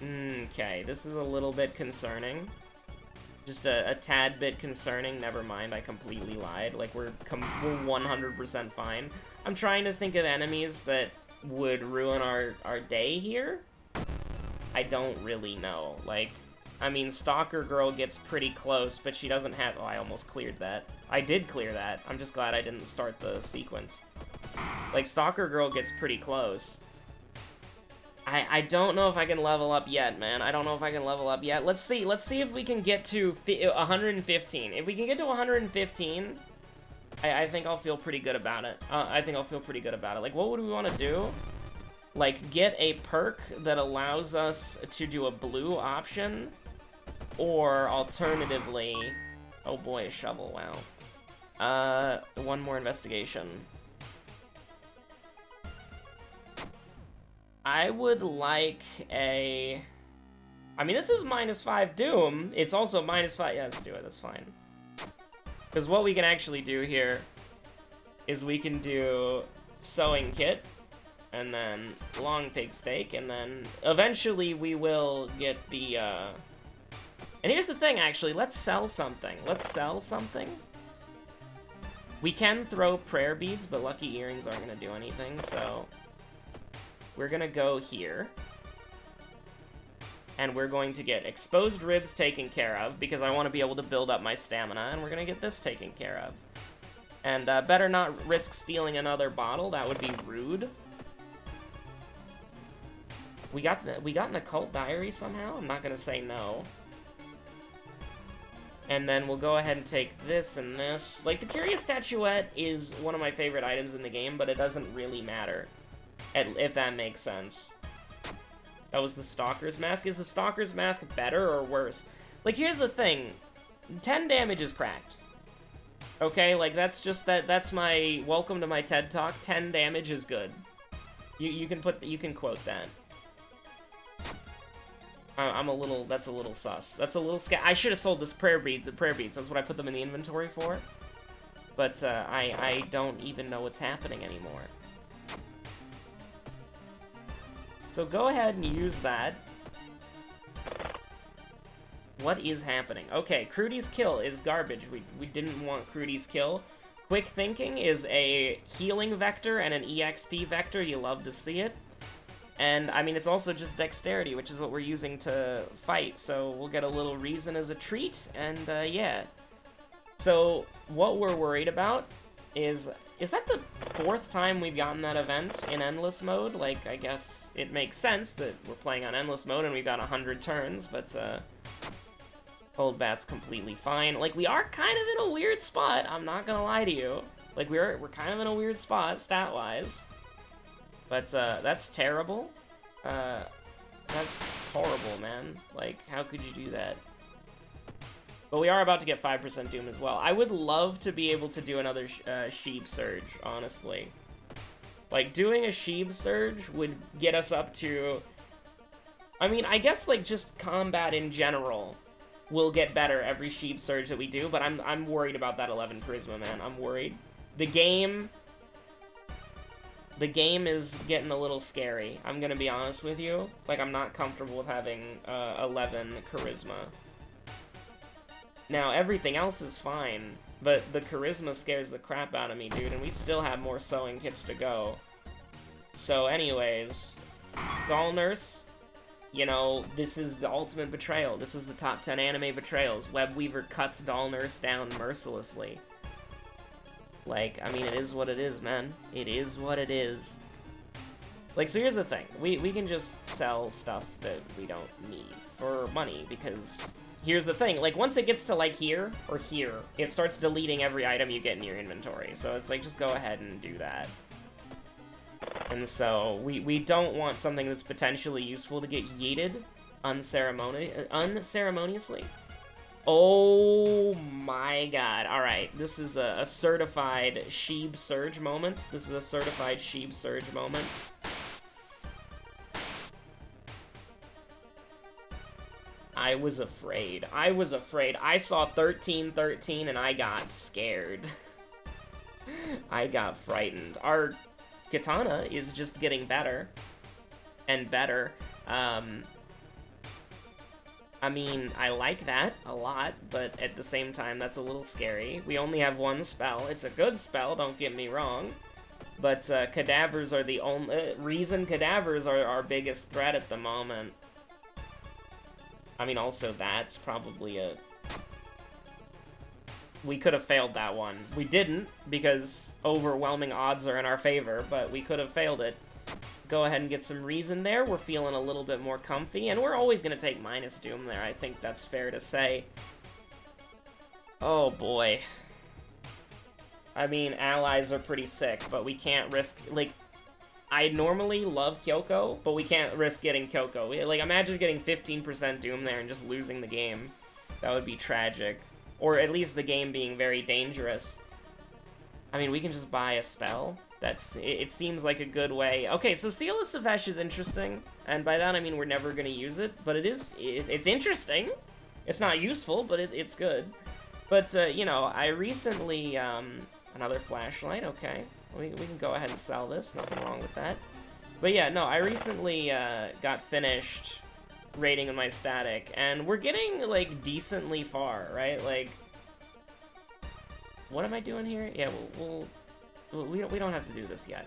Speaker 1: okay, this is a little bit concerning. Just a tad bit concerning. Never mind, I completely lied. Like, we're 100% fine. I'm trying to think of enemies that would ruin our day here. I don't really know. Like, I mean, Stalker Girl gets pretty close, but she doesn't have... Oh, I almost cleared that. I did clear that. I'm just glad I didn't start the sequence. Like, Stalker Girl gets pretty close. I don't know if I can level up yet, man. I don't know if I can level up yet. Let's see if we can get to 115. If we can get to 115, I think I'll feel pretty good about it. Like, what would we want to do? Like, get a perk that allows us to do a blue option, or alternatively... Oh boy, a shovel, wow. One more investigation. I would like a... I mean, this is -5 Doom. It's also -5... Yeah, let's do it. That's fine. Because what we can actually do here is we can do Sewing Kit, and then Long Pig Steak, and then eventually we will get the... And here's the thing, actually. Let's sell something. Let's sell something. We can throw prayer beads, but lucky earrings aren't going to do anything, so... We're going to go here. And we're going to get exposed ribs taken care of, because I want to be able to build up my stamina, and we're going to get this taken care of. And better not risk stealing another bottle, that would be rude. We got an occult diary somehow? I'm not going to say no. And then we'll go ahead and take this and this. Like, the Curious Statuette is one of my favorite items in the game, but it doesn't really matter, if that makes sense. That was the Stalker's Mask. Is the Stalker's Mask better or worse? Like, here's the thing. 10 damage is cracked. Okay, like, that's just that's my welcome to my TED Talk. 10 damage is good. You can quote that. That's a little sus. That's a little I should have sold the prayer beads. That's what I put them in the inventory for. But I don't even know what's happening anymore. So go ahead and use that. What is happening? Okay, Crudy's Kill is garbage. We didn't want Crudy's Kill. Quick Thinking is a healing vector and an EXP vector. You love to see it. And, I mean, it's also just Dexterity, which is what we're using to fight. So we'll get a little reason as a treat, and, yeah. So, what we're worried about is that the 4th time we've gotten that event in Endless Mode? Like, I guess it makes sense that we're playing on Endless Mode and we've got 100 turns, but, Cold Bat's completely fine. Like, we are kind of in a weird spot, I'm not gonna lie to you. Like, we're kind of in a weird spot, stat-wise. But, that's terrible. That's horrible, man. Like, how could you do that? But we are about to get 5% Doom as well. I would love to be able to do another Sheep Surge, honestly. Like, doing a Sheep Surge would get us up to... I mean, I guess, like, just combat in general will get better every Sheep Surge that we do, but I'm worried about that 11 Charisma, man. I'm worried. The game is getting a little scary. I'm gonna be honest with you. Like, I'm not comfortable with having 11 Charisma. Now, everything else is fine, but the Charisma scares the crap out of me, dude, and we still have more sewing kits to go. So, anyways, Doll Nurse, you know, this is the ultimate betrayal. This is the top 10 anime betrayals. Webweaver cuts Doll Nurse down mercilessly. Like, I mean, it is what it is, man. It is what it is. Like, so here's the thing. We can just sell stuff that we don't need for money, because... Here's the thing, like, once it gets to, like, here, or here, it starts deleting every item you get in your inventory. So it's like, just go ahead and do that. And so, we don't want something that's potentially useful to get yeeted unceremoniously. Oh my god. Alright, this is a certified Sheeb Surge moment. This is a certified Sheeb Surge moment. I was afraid. I was afraid. I saw 1313 and I got scared. I got frightened. Our katana is just getting better and better. I mean, I like that a lot, but at the same time, that's a little scary. We only have one spell. It's a good spell, don't get me wrong. But cadavers are the only reason cadavers are our biggest threat at the moment. I mean, also that's probably a... We could have failed that one. We didn't, because overwhelming odds are in our favor, but we could have failed it. Go ahead and get some reason there. We're feeling a little bit more comfy, and we're always going to take minus Doom there. I think that's fair to say. Oh, boy. I mean, allies are pretty sick, but we can't risk... Like, I normally love Kyoko, but we can't risk getting Kyoko. Like, imagine getting 15% Doom there and just losing the game. That would be tragic. Or at least the game being very dangerous. I mean, we can just buy a spell. It seems like a good way. Okay, so Seal of Safesh is interesting, and by that I mean we're never gonna use it, but it's interesting. It's not useful, but it's good. But, you know, I recently, another flashlight, okay. We can go ahead and sell this, nothing wrong with that. But yeah, no, I recently, got finished raiding with my static, and we're getting, like, decently far, right? Like, what am I doing here? Yeah, we don't have to do this yet.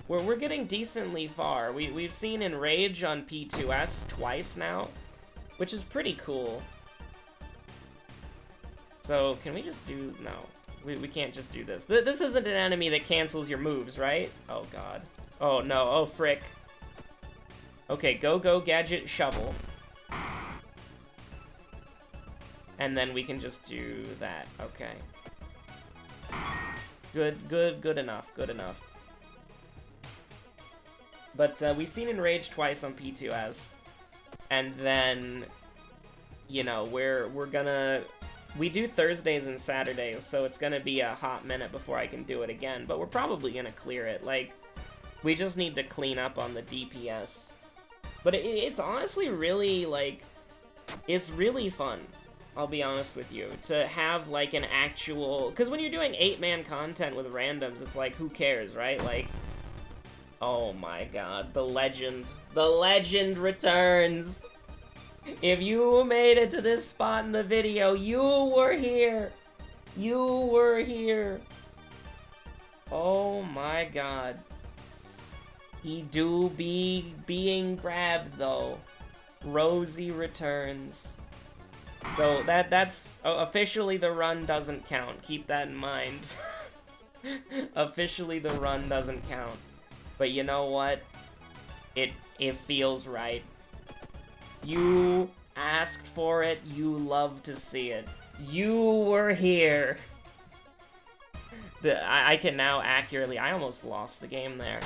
Speaker 1: We're getting decently far. We've seen Enrage on P2S twice now, which is pretty cool. So, can we just do... No. We can't just do this. This isn't an enemy that cancels your moves, right? Oh, God. Oh, no. Oh, frick. Okay, go, gadget, shovel. And then we can just do that. Okay. Good enough, good enough. But, we've seen Enrage twice on P2S. And then, you know, we're gonna... We do Thursdays and Saturdays, so it's gonna be a hot minute before I can do it again, but we're probably gonna clear it. Like, we just need to clean up on the DPS. But it's honestly really, like, it's really fun, I'll be honest with you, to have, like, an actual... Because when you're doing 8-man content with randoms, it's like, who cares, right? Like, oh my god, the legend. The legend returns! If you made it to this spot in the video, you were here! You were here! Oh my god. He do be being grabbed, though. Rosie returns. So, that's... officially, the run doesn't count. Keep that in mind. Officially, the run doesn't count. But you know what? It feels right. You asked for it, you love to see it. You were here. I can now accurately... I almost lost the game there.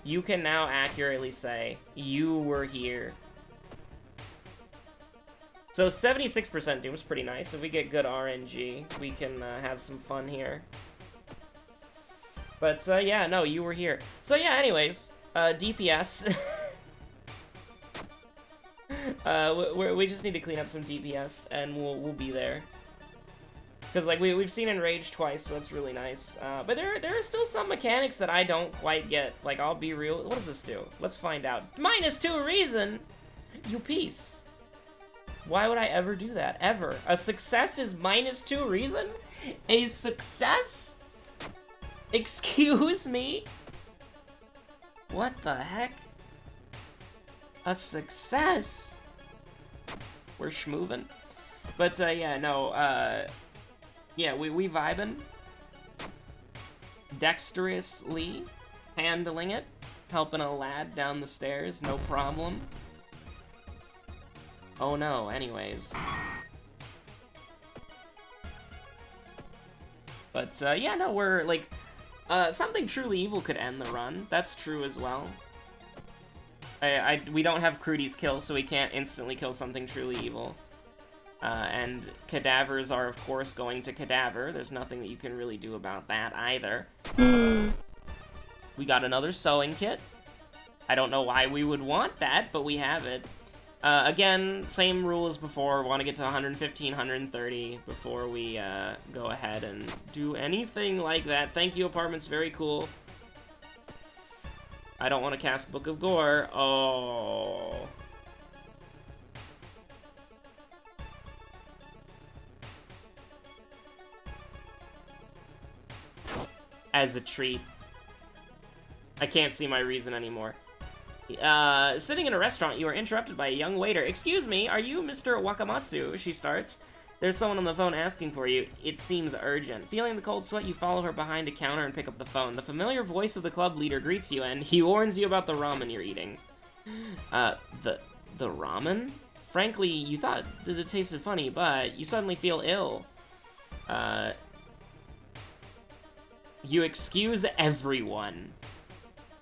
Speaker 1: You can now accurately say, you were here. So 76% Doom is pretty nice. If we get good RNG, we can have some fun here. But yeah, no, you were here. So yeah, anyways... DPS. We just need to clean up some DPS, and we'll be there. Because, like, we've seen Enrage twice, so that's really nice. But there are still some mechanics that I don't quite get. Like, I'll be real. What does this do? Let's find out. -2 reason? You piece. Why would I ever do that? Ever. A success is -2 reason? A success? Excuse me? What the heck? A success? We're schmoovin'. But, yeah, no, yeah, we vibin'. Dexterously handling it. Helping a lad down the stairs, no problem. Oh no, anyways. But, yeah, no, we're, like... something truly evil could end the run. That's true as well. We don't have Crudy's kill, so we can't instantly kill something truly evil. And cadavers are, of course, going to cadaver. There's nothing that you can really do about that either. We got another sewing kit. I don't know why we would want that, but we have it. Again, same rule as before. We want to get to 115, 130 before we go ahead and do anything like that. Thank you, apartments. Very cool. I don't want to cast Book of Gore. Oh. As a treat. I can't see my reason anymore. Sitting in a restaurant, you are interrupted by a young waiter. Excuse me, are you Mr. Wakamatsu? She starts. There's someone on the phone asking for you. It seems urgent. Feeling the cold sweat, you follow her behind a counter and pick up the phone. The familiar voice of the club leader greets you, and he warns you about the ramen you're eating. The ramen? Frankly, you thought that it tasted funny, but you suddenly feel ill. You excuse everyone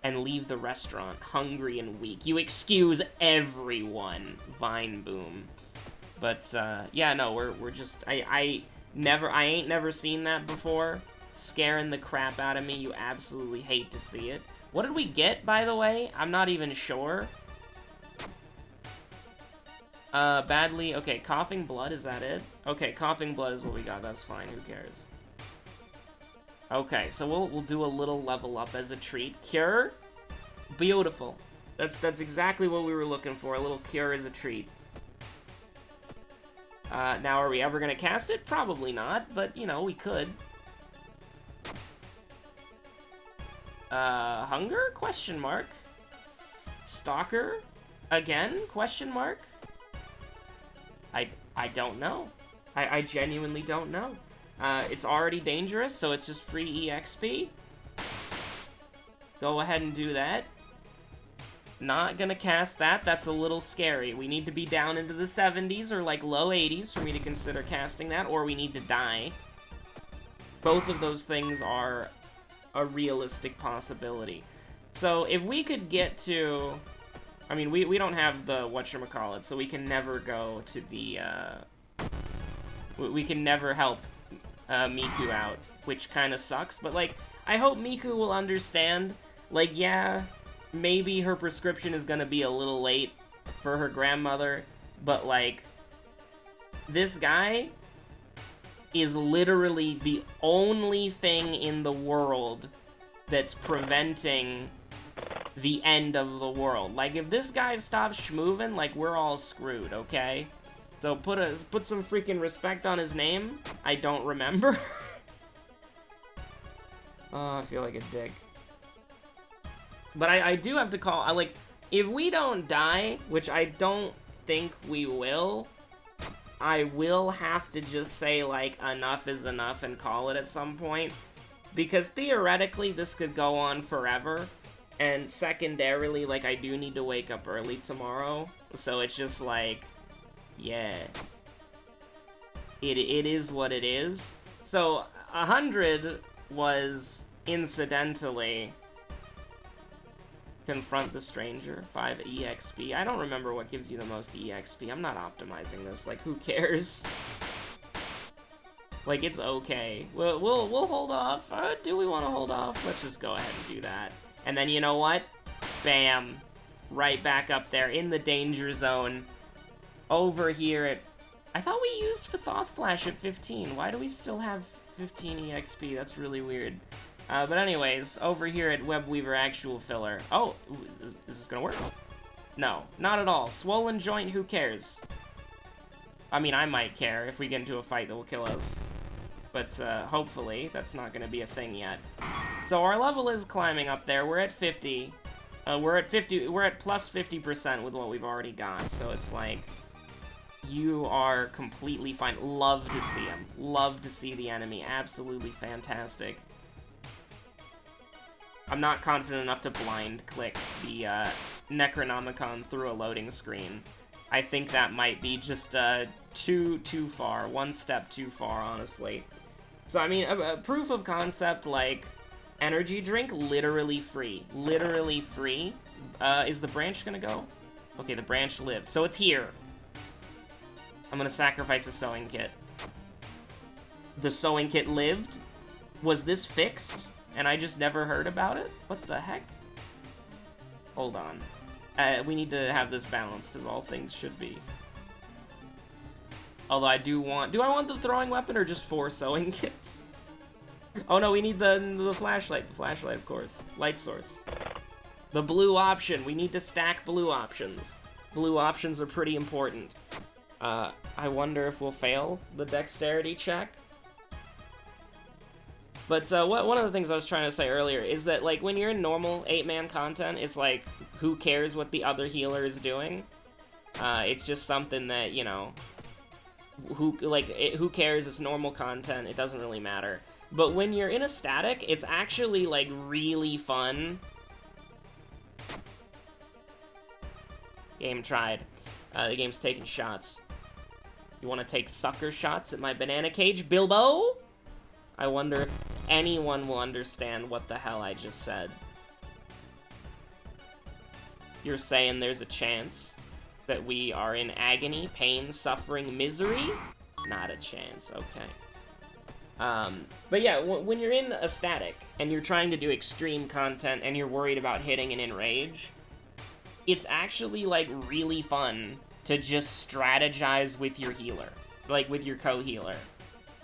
Speaker 1: and leave the restaurant, hungry and weak. You excuse everyone, Vine Boom. But, yeah, no, we're just, I ain't never seen that before. Scaring the crap out of me. You absolutely hate to see it. What did we get, by the way? I'm not even sure. Badly... Okay, coughing blood, is that it? Okay, coughing blood is what we got. That's fine. Who cares? Okay, so we'll do a little level up as a treat. Cure? Beautiful. That's exactly what we were looking for. A little cure as a treat. Now, are we ever gonna cast it? Probably not, but, you know, we could. Hunger? Question mark. Stalker? Again? Question mark. I don't know. I genuinely don't know. It's already dangerous, so it's just free EXP. Go ahead and do that. Not gonna cast that. That's a little scary. We need to be down into the 70s or like low 80s for me to consider casting that, or we need to die. Both of those things are a realistic possibility. So if we could get to... I mean, we don't have the whatchamacallit, so we can never go to the, we can never help Miku out, which kind of sucks, but, like, I hope Miku will understand, like, yeah, maybe her prescription is gonna be a little late for her grandmother, but, like, this guy is literally the only thing in the world that's preventing the end of the world. Like, if this guy stops schmoovin', like, we're all screwed, okay? So put some freaking respect on his name. I don't remember. Oh, I feel like a dick. But I do have to call, like, if we don't die, which I don't think we will, I will have to just say, like, enough is enough and call it at some point. Because theoretically, this could go on forever. And secondarily, like, I do need to wake up early tomorrow. So it's just like, yeah. It is what it is. So, 100 was, incidentally, confront the stranger, 5 EXP. I don't remember what gives you the most EXP. I'm not optimizing this. Like, who cares? Like, it's okay. We'll hold off. Do we want to hold off? Let's just go ahead and do that. And then, you know what? Bam. Right back up there in the danger zone. Over here at... I thought we used Thoth Flash at 15. Why do we still have 15 EXP? That's really weird. But anyways, over here at Webweaver Actual Filler. Oh, is this gonna work? No, not at all. Swollen joint, who cares? I mean, I might care if we get into a fight that will kill us. But hopefully, that's not gonna be a thing yet. So our level is climbing up there. We're at 50. We're at plus 50% with what we've already got. So it's like, you are completely fine. Love to see him. Love to see the enemy. Absolutely fantastic. I'm not confident enough to blind click the Necronomicon through a loading screen. I think that might be just too far. One step too far, honestly. So, I mean, a proof of concept, like, energy drink, literally free. Literally free. Is the branch gonna go? Okay, the branch lived. So it's here. I'm gonna sacrifice a sewing kit. The sewing kit lived? Was this fixed? And I just never heard about it? What the heck? Hold on. We need to have this balanced, as all things should be. Although I do want... Do I want the throwing weapon or just 4 sewing kits? Oh no, we need the flashlight. The flashlight, of course. Light source. The blue option. We need to stack blue options. Blue options are pretty important. I wonder if we'll fail the dexterity check. But one of the things I was trying to say earlier is that, like, when you're in normal 8-man content, it's like, who cares what the other healer is doing? It's just something that, you know, who cares? It's normal content. It doesn't really matter. But when you're in a static, it's actually, like, really fun. Game tried. The game's taking shots. You want to take sucker shots at my banana cage, Bilbo? I wonder if anyone will understand what the hell I just said. You're saying there's a chance that we are in agony, pain, suffering, misery? Not a chance, okay. But yeah, when you're in a static and you're trying to do extreme content and you're worried about hitting an enrage, it's actually, like, really fun to just strategize with your healer, like, with your co-healer,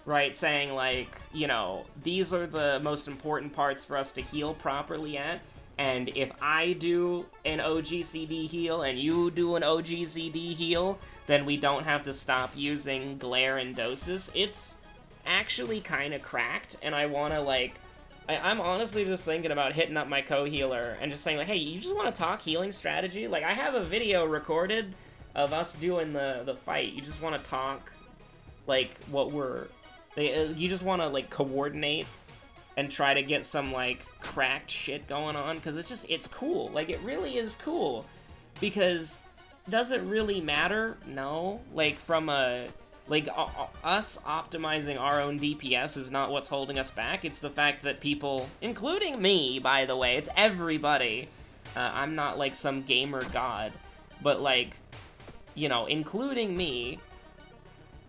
Speaker 1: right? Saying, like, you know, these are the most important parts for us to heal properly at, and if I do an OGCD heal and you do an OGCD heal, then we don't have to stop using glare and dosis. It's actually kind of cracked, and I want to, like, I'm honestly just thinking about hitting up my co-healer and just saying, like, hey, you just want to talk healing strategy? Like, I have a video recorded of us doing the fight. You just want to talk, like, what we're... you just want to, like, coordinate and try to get some, like, cracked shit going on, because it's just, it's cool. Like, it really is cool. Because, does it really matter? No. Like, from a... Like, us optimizing our own DPS is not what's holding us back. It's the fact that people, including me, by the way, it's everybody. I'm not, like, some gamer god. But, like, you know, including me,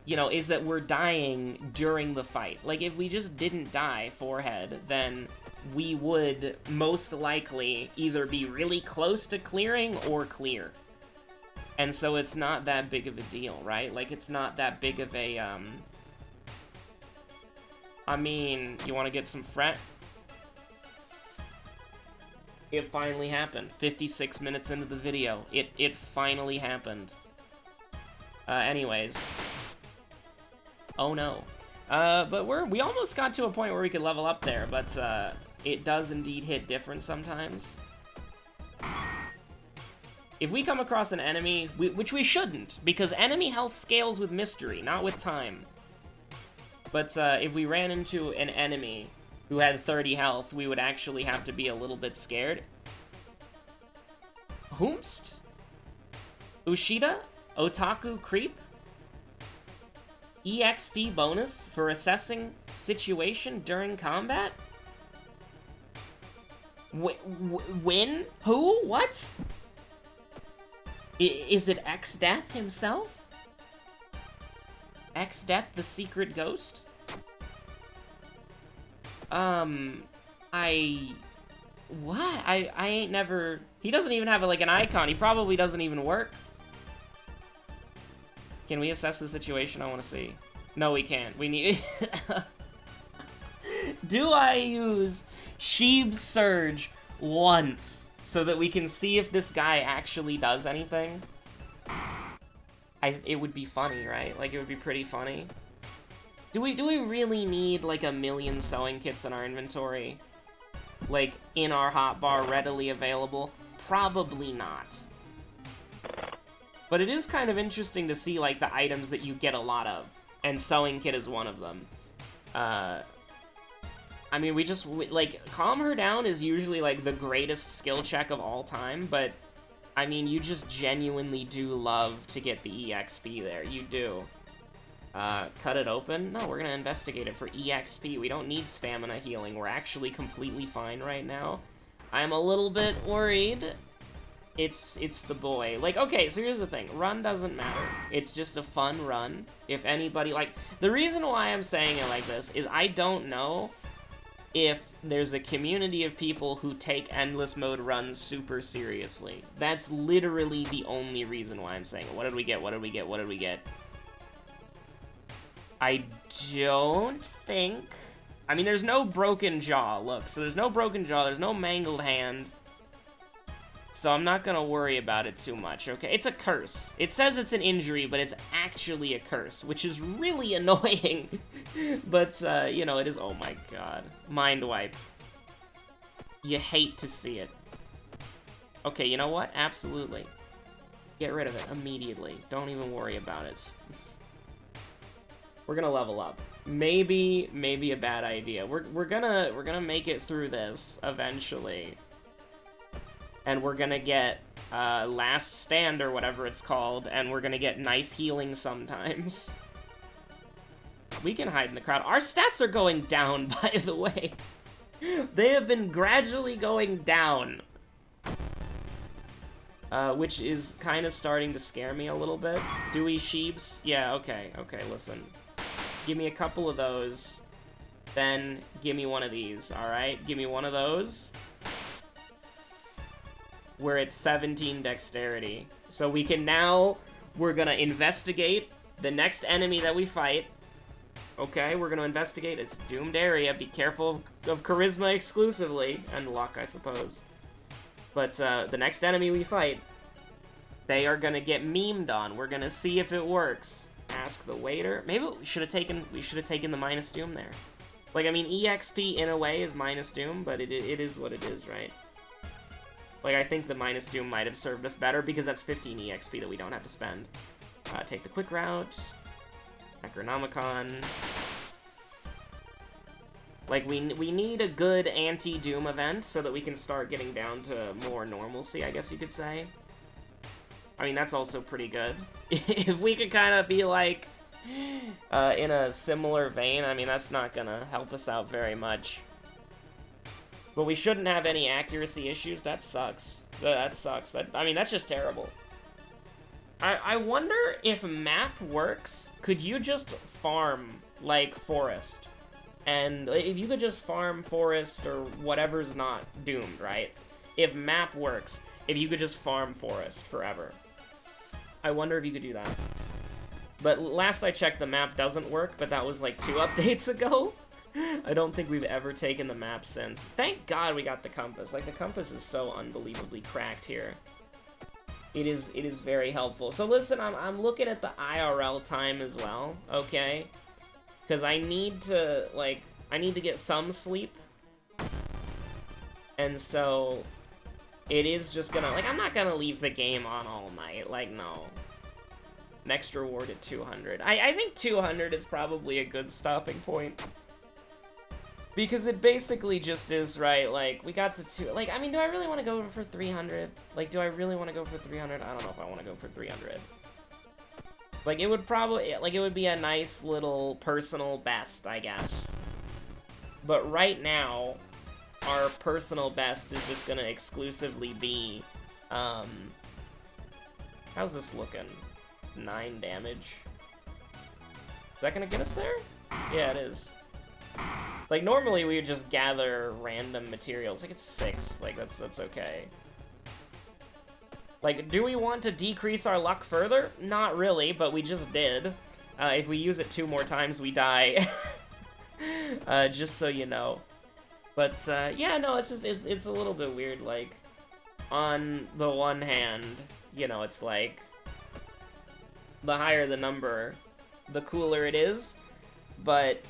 Speaker 1: you know, is that we're dying during the fight. Like, if we just didn't die forehead, then we would most likely either be really close to clearing or clear. And so it's not that big of a deal, right? Like, it's not that big of a, I mean, you want to get some fret? It finally happened. 56 minutes into the video. It finally happened. Anyways. Oh no. But we almost got to a point where we could level up there, but, it does indeed hit different sometimes. If we come across an enemy, which we shouldn't, because enemy health scales with mystery, not with time. But if we ran into an enemy who had 30 health, we would actually have to be a little bit scared. Whomst? Ushida? Otaku Creep? EXP bonus for assessing situation during combat? When? Who? What? Is it X-Death himself? X-Death, the secret ghost? What? I ain't never... He doesn't even have, like, an icon. He probably doesn't even work. Can we assess the situation? I want to see. No, we can't. We need... Do I use Sheeb's Surge once so that we can see if this guy actually does anything? It would be funny, right? Like, it would be pretty funny. Do we really need, like, 1,000,000 sewing kits in our inventory? Like, in our hotbar, readily available? Probably not. But it is kind of interesting to see, like, the items that you get a lot of. And sewing kit is one of them. I mean, like, Calm Her Down is usually, like, the greatest skill check of all time, but, I mean, you just genuinely do love to get the EXP there. You do. Cut it open? No, we're gonna investigate it for EXP. We don't need stamina healing. We're actually completely fine right now. I'm a little bit worried. It's the boy. Like, okay, so here's the thing. Run doesn't matter. It's just a fun run. If anybody, like, the reason why I'm saying it like this is I don't know if there's a community of people who take endless mode runs super seriously. That's literally the only reason why I'm saying it. What did we get? What did we get? What did we get? I don't think... I mean, there's no broken jaw. Look, so there's no broken jaw. There's no mangled hand. So I'm not gonna worry about it too much, okay? It's a curse. It says it's an injury, but it's actually a curse, which is really annoying. But, you know, it is... Oh my god. Mind wipe. You hate to see it. Okay, you know what? Absolutely. Get rid of it immediately. Don't even worry about it. We're gonna level up. Maybe a bad idea. We're gonna make it through this eventually. And we're gonna get Last Stand or whatever it's called, and we're gonna get nice healing sometimes. We can hide in the crowd. Our stats are going down, by the way. They have been gradually going down. Which is kind of starting to scare me a little bit. Dewy Sheeps? Yeah, okay, listen. Give me a couple of those. then give me one of these, alright? Give me one of those. Where it's 17 dexterity. So we can now, we're gonna investigate the next enemy that we fight. Okay, we're gonna investigate its doomed area. Be careful of charisma exclusively, and luck, I suppose. But the next enemy we fight, they are gonna get memed on. We're gonna see if it works. Ask the waiter. Maybe we should have taken the minus doom there. Like, I mean, EXP in a way is minus doom, but it is what it is, right? Like, I think the minus doom might have served us better because that's 15 EXP that we don't have to spend. Take the quick route. Necronomicon. Like, we need a good anti-doom event so that we can start getting down to more normalcy, I guess you could say. I mean, that's also pretty good. If we could kind of be, like, in a similar vein, I mean, that's not gonna help us out very much. But we shouldn't have any accuracy issues. That sucks. That sucks. I mean, that's just terrible. I wonder if map works. Could you just farm, like, forest? And if you could just farm forest or whatever's not doomed, right? If map works, if you could just farm forest forever. I wonder if you could do that. But last I checked, the map doesn't work, but that was like 2 updates ago. I don't think we've ever taken the map since. Thank God we got the compass. Like, the compass is so unbelievably cracked here. It is very helpful. So listen, I'm looking at the IRL time as well, okay? Because I need to, like, I need to get some sleep. And so, it is just gonna, like, I'm not gonna leave the game on all night. Like, no. Next reward at 200. I think 200 is probably a good stopping point. Because it basically just is, right, like, we got to 2... Like, I mean, do I really want to go for 300? Like, do I really want to go for 300? I don't know if I want to go for 300. Like, it would probably... Like, it would be a nice little personal best, I guess. But right now, our personal best is just gonna exclusively be, how's this looking? 9 damage. Is that gonna get us there? Yeah, it is. Like, normally we would just gather random materials. Like, it's 6. Like, that's okay. Like, do we want to decrease our luck further? Not really, but we just did. If we use it 2 more times, we die. Just so you know. But, yeah, no, it's just, it's a little bit weird. Like, on the one hand, you know, it's like, the higher the number, the cooler it is. But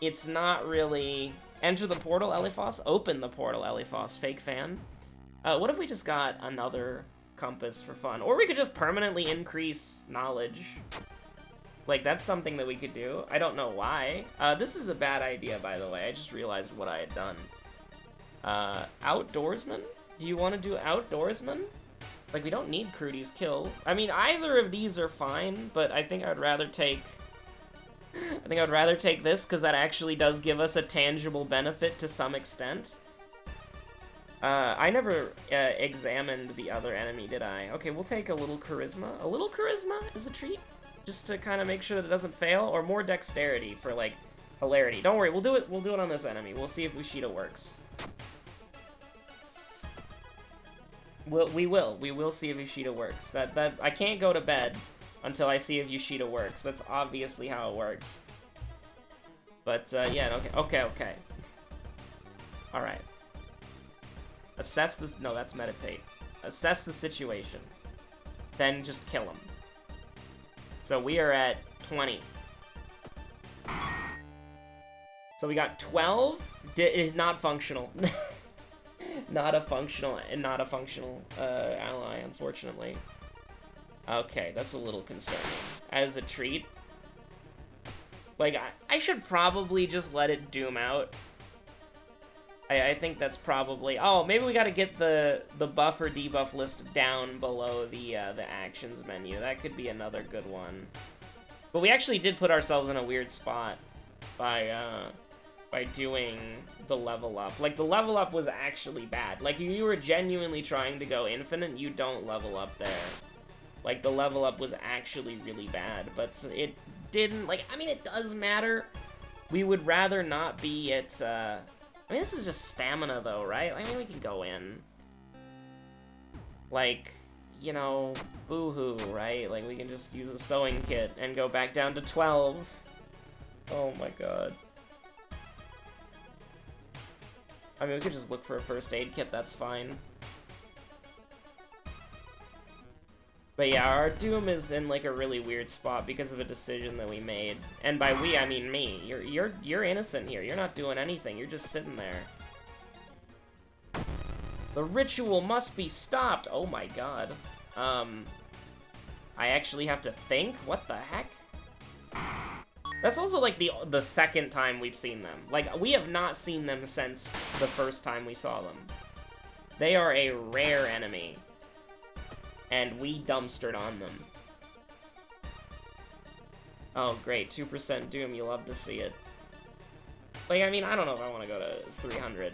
Speaker 1: it's not really... Enter the portal, Eliphos. Open the portal, Eliphos. Fake fan. What if we just got another compass for fun? Or we could just permanently increase knowledge. Like, that's something that we could do. I don't know why. This is a bad idea, by the way. I just realized what I had done. Outdoorsman? Do you want to do Outdoorsman? Like, we don't need Crudy's Kill. I mean, either of these are fine, but I think I'd rather take... this, because that actually does give us a tangible benefit to some extent. I never examined the other enemy, did I? Okay, we'll take a little charisma. A little charisma is a treat, just to kind of make sure that it doesn't fail, or more dexterity for, like, hilarity. Don't worry, we'll do it on this enemy. We'll see if Ushida works. We will see if Ushida works. That I can't go to bed until I see if Ushida works. That's obviously how it works. But, yeah, okay. Alright. Assess this... No, that's meditate. Assess the situation. Then just kill him. So we are at 20. So we got 12. Not functional. not a functional ally, unfortunately. Okay, that's a little concerning. As a treat. Like, I should probably just let it doom out. I think that's probably... Oh, maybe we gotta get the buff or debuff list down below the actions menu. That could be another good one. But we actually did put ourselves in a weird spot by doing the level up. Like, the level up was actually bad. Like, if you were genuinely trying to go infinite, you don't level up there. Like, the level up was actually really bad, but it didn't, like, I mean, it does matter, We would rather not be at, I mean, this is just stamina, though, right? I mean, we can go in. Like, you know, boo-hoo, right? Like, we can just use a sewing kit and go back down to 12. Oh my god. I mean, we could just look for a first aid kit, that's fine. But yeah, our Doom is in, like, a really weird spot because of a decision that we made. And by we, I mean me. You're innocent here. You're not doing anything. You're just sitting there. The ritual must be stopped! Oh my god. I actually have to think? What the heck? That's also, like, the second time we've seen them. Like, we have not seen them since the first time we saw them. They are a rare enemy. And we dumpstered on them. Oh, great. 2% Doom. You love to see it. Like, I mean, I don't know if I want to go to 300.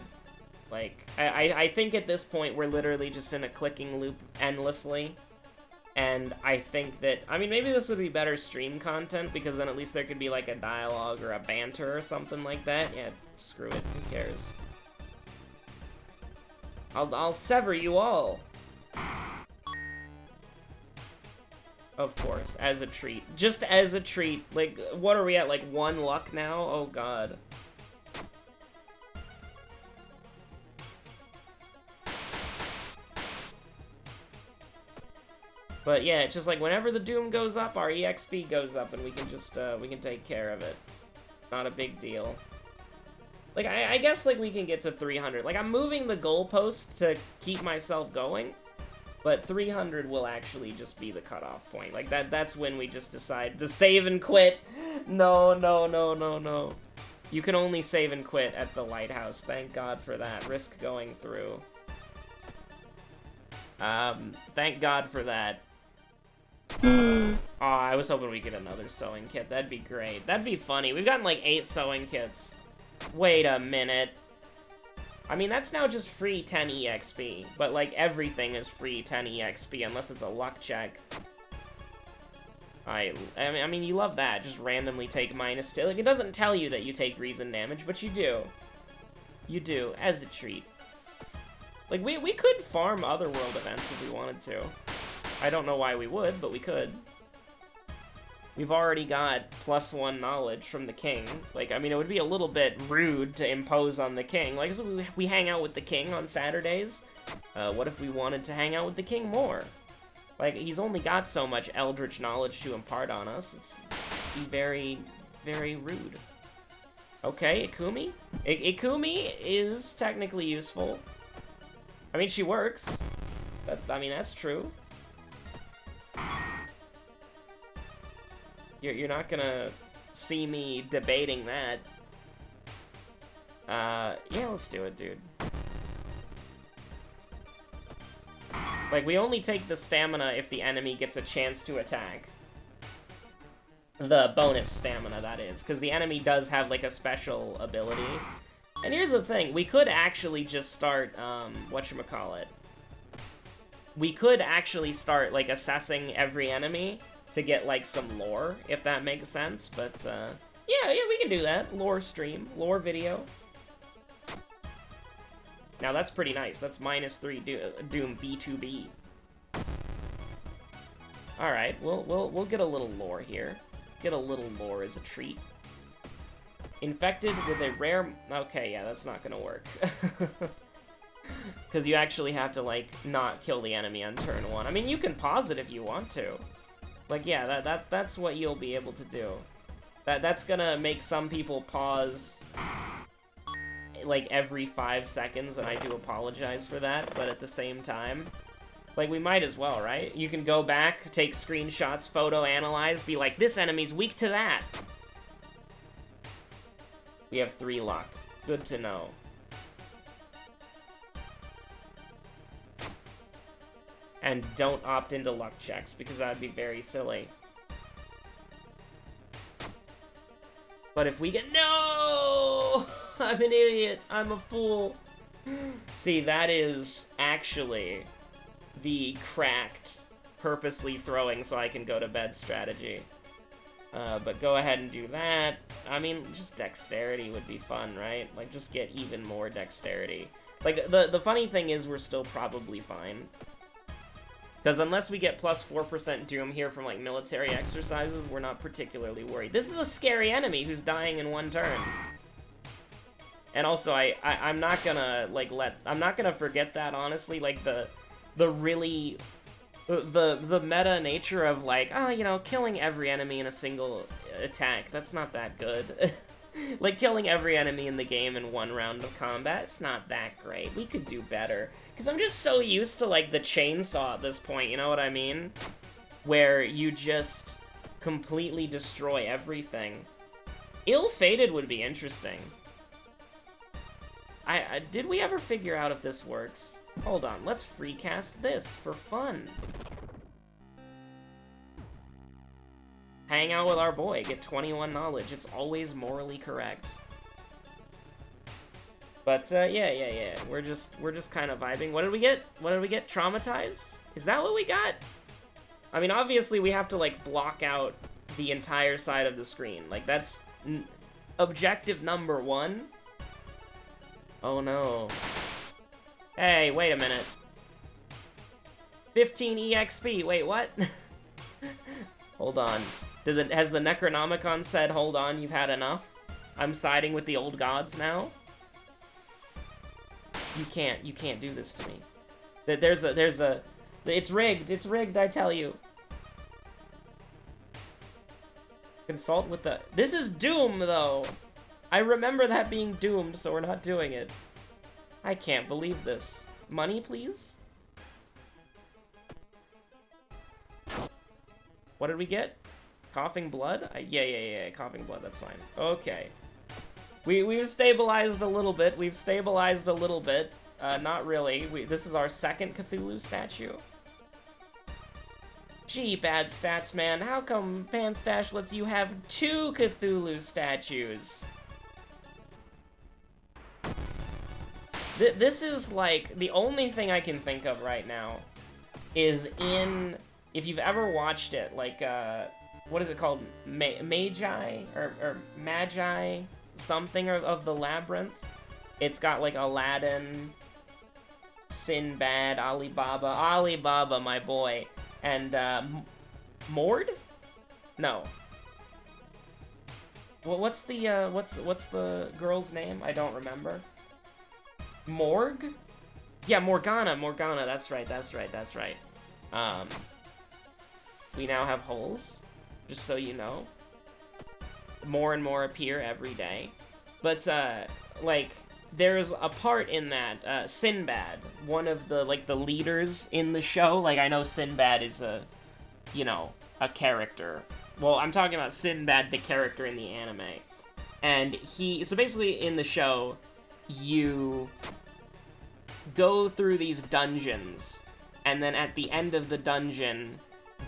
Speaker 1: Like, I think at this point we're literally just in a clicking loop endlessly. And I think that, I mean, maybe this would be better stream content, because then at least there could be, like, a dialogue or a banter or something like that. Yeah, screw it. Who cares? I'll sever you all. Of course, as a treat. Just as a treat. Like, what are we at, like, 1 luck now? Oh, God. But yeah, it's just like, whenever the Doom goes up, our EXP goes up, and we can just, we can take care of it. Not a big deal. Like, I guess, like, we can get to 300. Like, I'm moving the goalpost to keep myself going. But 300 will actually just be the cutoff point. Like, that's when we just decide to save and quit. No, no, no, no, no. You can only save and quit at the lighthouse. Thank God for that. Risk going through. Thank God for that. Aw, I was hoping we'd get another sewing kit. That'd be great. That'd be funny. We've gotten, like, 8 sewing kits. Wait a minute. I mean, that's now just free 10 EXP, but, like, everything is free 10 EXP, unless it's a luck check. I mean, you love that, just randomly take -2. Like, it doesn't tell you that you take reason damage, but you do. You do, as a treat. Like, we could farm Otherworld events if we wanted to. I don't know why we would, but we could. We've already got +1 knowledge from the king. Like, I mean, it would be a little bit rude to impose on the king. Like, so we hang out with the king on Saturdays. What if we wanted to hang out with the king more? Like, he's only got so much eldritch knowledge to impart on us. It's very, very rude. Okay, Ikumi? Ikumi is technically useful. I mean, she works. I mean, that's true. You're not gonna see me debating that. Yeah, let's do it, dude. Like, we only take the stamina if the enemy gets a chance to attack. The bonus stamina, that is. Because the enemy does have, like, a special ability. And here's the thing. We could actually just start, whatchamacallit. We could actually start, like, assessing every enemy to get, like, some lore, if that makes sense, but, yeah, we can do that. Lore stream, lore video. Now, that's pretty nice. That's -3 Doom B2B. Alright, we'll get a little lore here. Get a little lore as a treat. Infected with a rare... Okay, yeah, that's not gonna work. Because you actually have to, like, not kill the enemy on turn 1. I mean, you can pause it if you want to. Like, yeah, that's what you'll be able to do. That's gonna make some people pause, like, every 5 seconds, and I do apologize for that, but at the same time, like, we might as well, right? You can go back, take screenshots, photo analyze, be like, this enemy's weak to that! We have 3 luck. Good to know. And don't opt into luck checks, because that would be very silly. But if we get... No! I'm an idiot. I'm a fool. See, that is actually the cracked, purposely throwing so I can go to bed strategy. But go ahead and do that. I mean, just dexterity would be fun, right? Like, just get even more dexterity. Like, the funny thing is we're still probably fine. Because unless we get plus 4% Doom here from, like, military exercises, we're not particularly worried. This is a scary enemy who's dying in one turn. And also, I'm not gonna, like, I'm not gonna forget that, honestly. Like, the really... The meta nature of, like, oh, you know, killing every enemy in a single attack, that's not that good. Like, killing every enemy in the game in one round of combat, it's not that great. We could do better. Because I'm just so used to, like, the chainsaw at this point, you know what I mean? Where you just completely destroy everything. Ill-Fated would be interesting. Did we ever figure out if this works? Hold on, let's freecast this for fun. Hang out with our boy, get 21 knowledge. It's always morally correct. But yeah. We're just kind of vibing. What did we get? What did we get? Traumatized? Is that what we got? I mean, obviously we have to, like, block out the entire side of the screen. Like, that's objective number 1. Oh no. Hey, wait a minute. 15 EXP. Wait, what? Hold on. Has the Necronomicon said, hold on, you've had enough? I'm siding with the old gods now? You can't do this to me. It's rigged, I tell you. Consult with the... This is Doom, though! I remember that being doomed, so we're not doing it. I can't believe this. Money, please? What did we get? Coughing blood? Yeah, coughing blood, that's fine. Okay. We've stabilized a little bit. Not really. This is our second Cthulhu statue. Gee, bad stats, man. How come Panstash lets you have 2 Cthulhu statues? This is, like, the only thing I can think of right now is if you've ever watched it, like, what is it called? Magi? Or Magi? Something of the Labyrinth? It's got, like, Aladdin, Sinbad, Alibaba, my boy, and, Mord? No. Well, what's the girl's name? I don't remember. Morg? Yeah, Morgana, that's right. We now have holes, just so you know. More and more appear every day. But, like, there's a part in that, Sinbad, one of the, like, the leaders in the show. Like, I know Sinbad is a character. Well, I'm talking about Sinbad, the character in the anime. And so basically in the show, you go through these dungeons, and then at the end of the dungeon,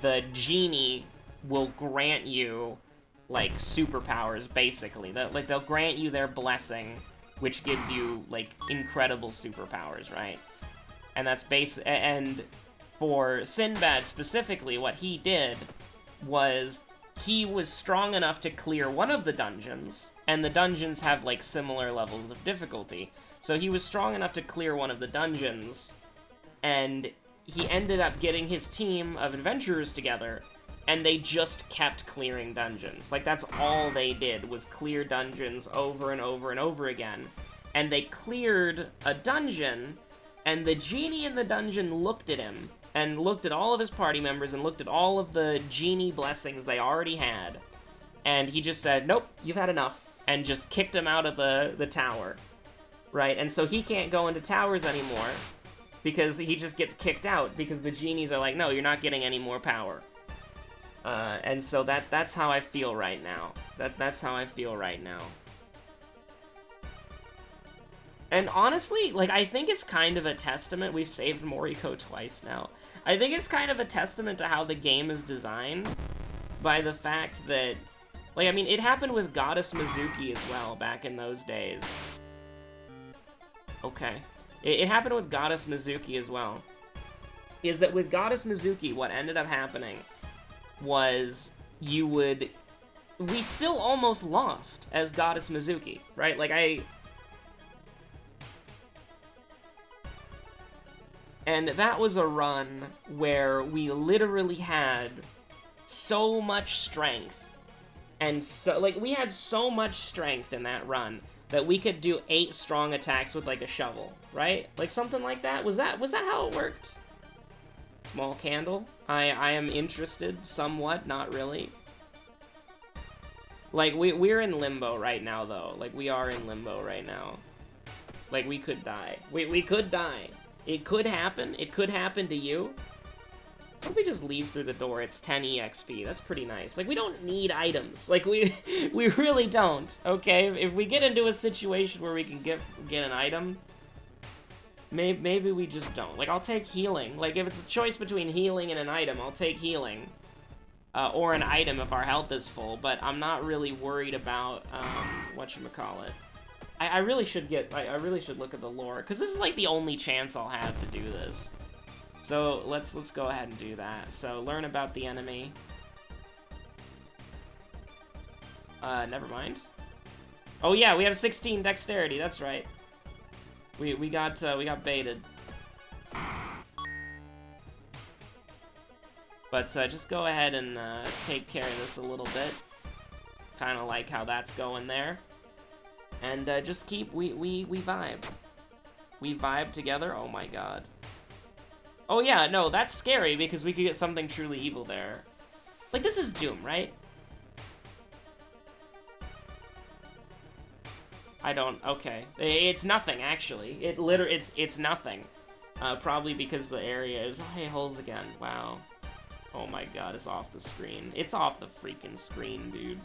Speaker 1: the genie will grant you, like, superpowers, basically. They'll grant you their blessing, which gives you, like, incredible superpowers, right? And and for Sinbad specifically, what he did was he was strong enough to clear one of the dungeons, and the dungeons have, like, similar levels of difficulty. So he was strong enough to clear one of the dungeons, and he ended up getting his team of adventurers together, and they just kept clearing dungeons. Like, that's all they did, was clear dungeons over and over and over again. And they cleared a dungeon, and the genie in the dungeon looked at him, and looked at all of his party members, and looked at all of the genie blessings they already had. And he just said, nope, you've had enough, and just kicked him out of the tower. Right? And so he can't go into towers anymore, because he just gets kicked out, because the genies are like, no, you're not getting any more power. And so that's how I feel right now. That's how I feel right now. And honestly, like, I think it's kind of a testament. We've saved Moriko twice now. I think it's kind of a testament to how the game is designed by the fact that, like, I mean, it happened with Goddess Mizuki as well back in those days. Okay. It happened with Goddess Mizuki as well. Is that with Goddess Mizuki, what ended up happening was you would we still almost lost as Goddess Mizuki, right? Like, and that was a run where we literally had so much strength, and so, like, we had so much strength in that run that we could do 8 strong attacks with, like, a shovel, right? Like, something like that? Was that how it worked? Small candle? I am interested, somewhat, not really. Like, we're in limbo right now, though. Like, we are in limbo right now. Like, we could die. We could die. It could happen. It could happen to you. What if we just leave through the door? It's 10 EXP. That's pretty nice. Like, we don't need items. Like, we really don't, okay? If we get into a situation where we can get an item, maybe we just don't. Like, I'll take healing. Like, if it's a choice between healing and an item, I'll take healing. Or an item if our health is full, but I'm not really worried about, whatchamacallit. I really should look at the lore, because this is, like, the only chance I'll have to do this. So, let's go ahead and do that. So, learn about the enemy. Never mind. Oh yeah, we have 16 dexterity, that's right. We got baited. But, just go ahead and, take care of this a little bit. Kinda like how that's going there. And, just keep, we vibe. We vibe together, oh my god. Oh yeah, no, that's scary because we could get something truly evil there. Like, this is Doom, right? I don't, okay. It's nothing, actually. It's nothing. Probably because the area is, oh, hey, holes again, wow. Oh my god, it's off the screen. It's off the freaking screen, dude.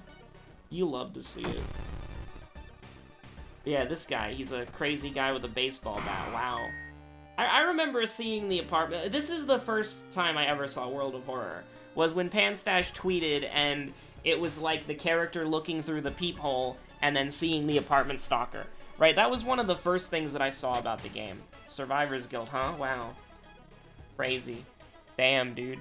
Speaker 1: You love to see it. Yeah, this guy, he's a crazy guy with a baseball bat, wow. I remember seeing the apartment. This is the first time I ever saw World of Horror, was when Panstash tweeted, and it was like the character looking through the peephole and then seeing the apartment stalker. Right, that was one of the first things that I saw about the game. Survivors Guild, huh? Wow. Crazy. Damn, dude.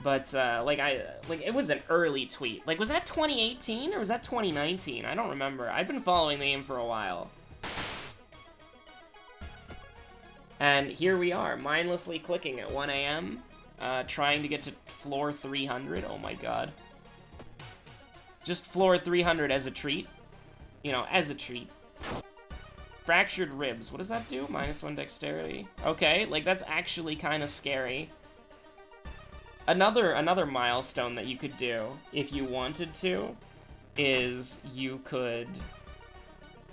Speaker 1: But, like, it was an early tweet. Like, was that 2018 or was that 2019? I don't remember. I've been following the game for a while. And here we are, mindlessly clicking at 1 AM, trying to get to floor 300. Oh my god. Just floor 300 as a treat. You know, as a treat. Fractured ribs. What does that do? -1 dexterity. Okay, like, that's actually kind of scary. Another milestone that you could do, if you wanted to, is you could,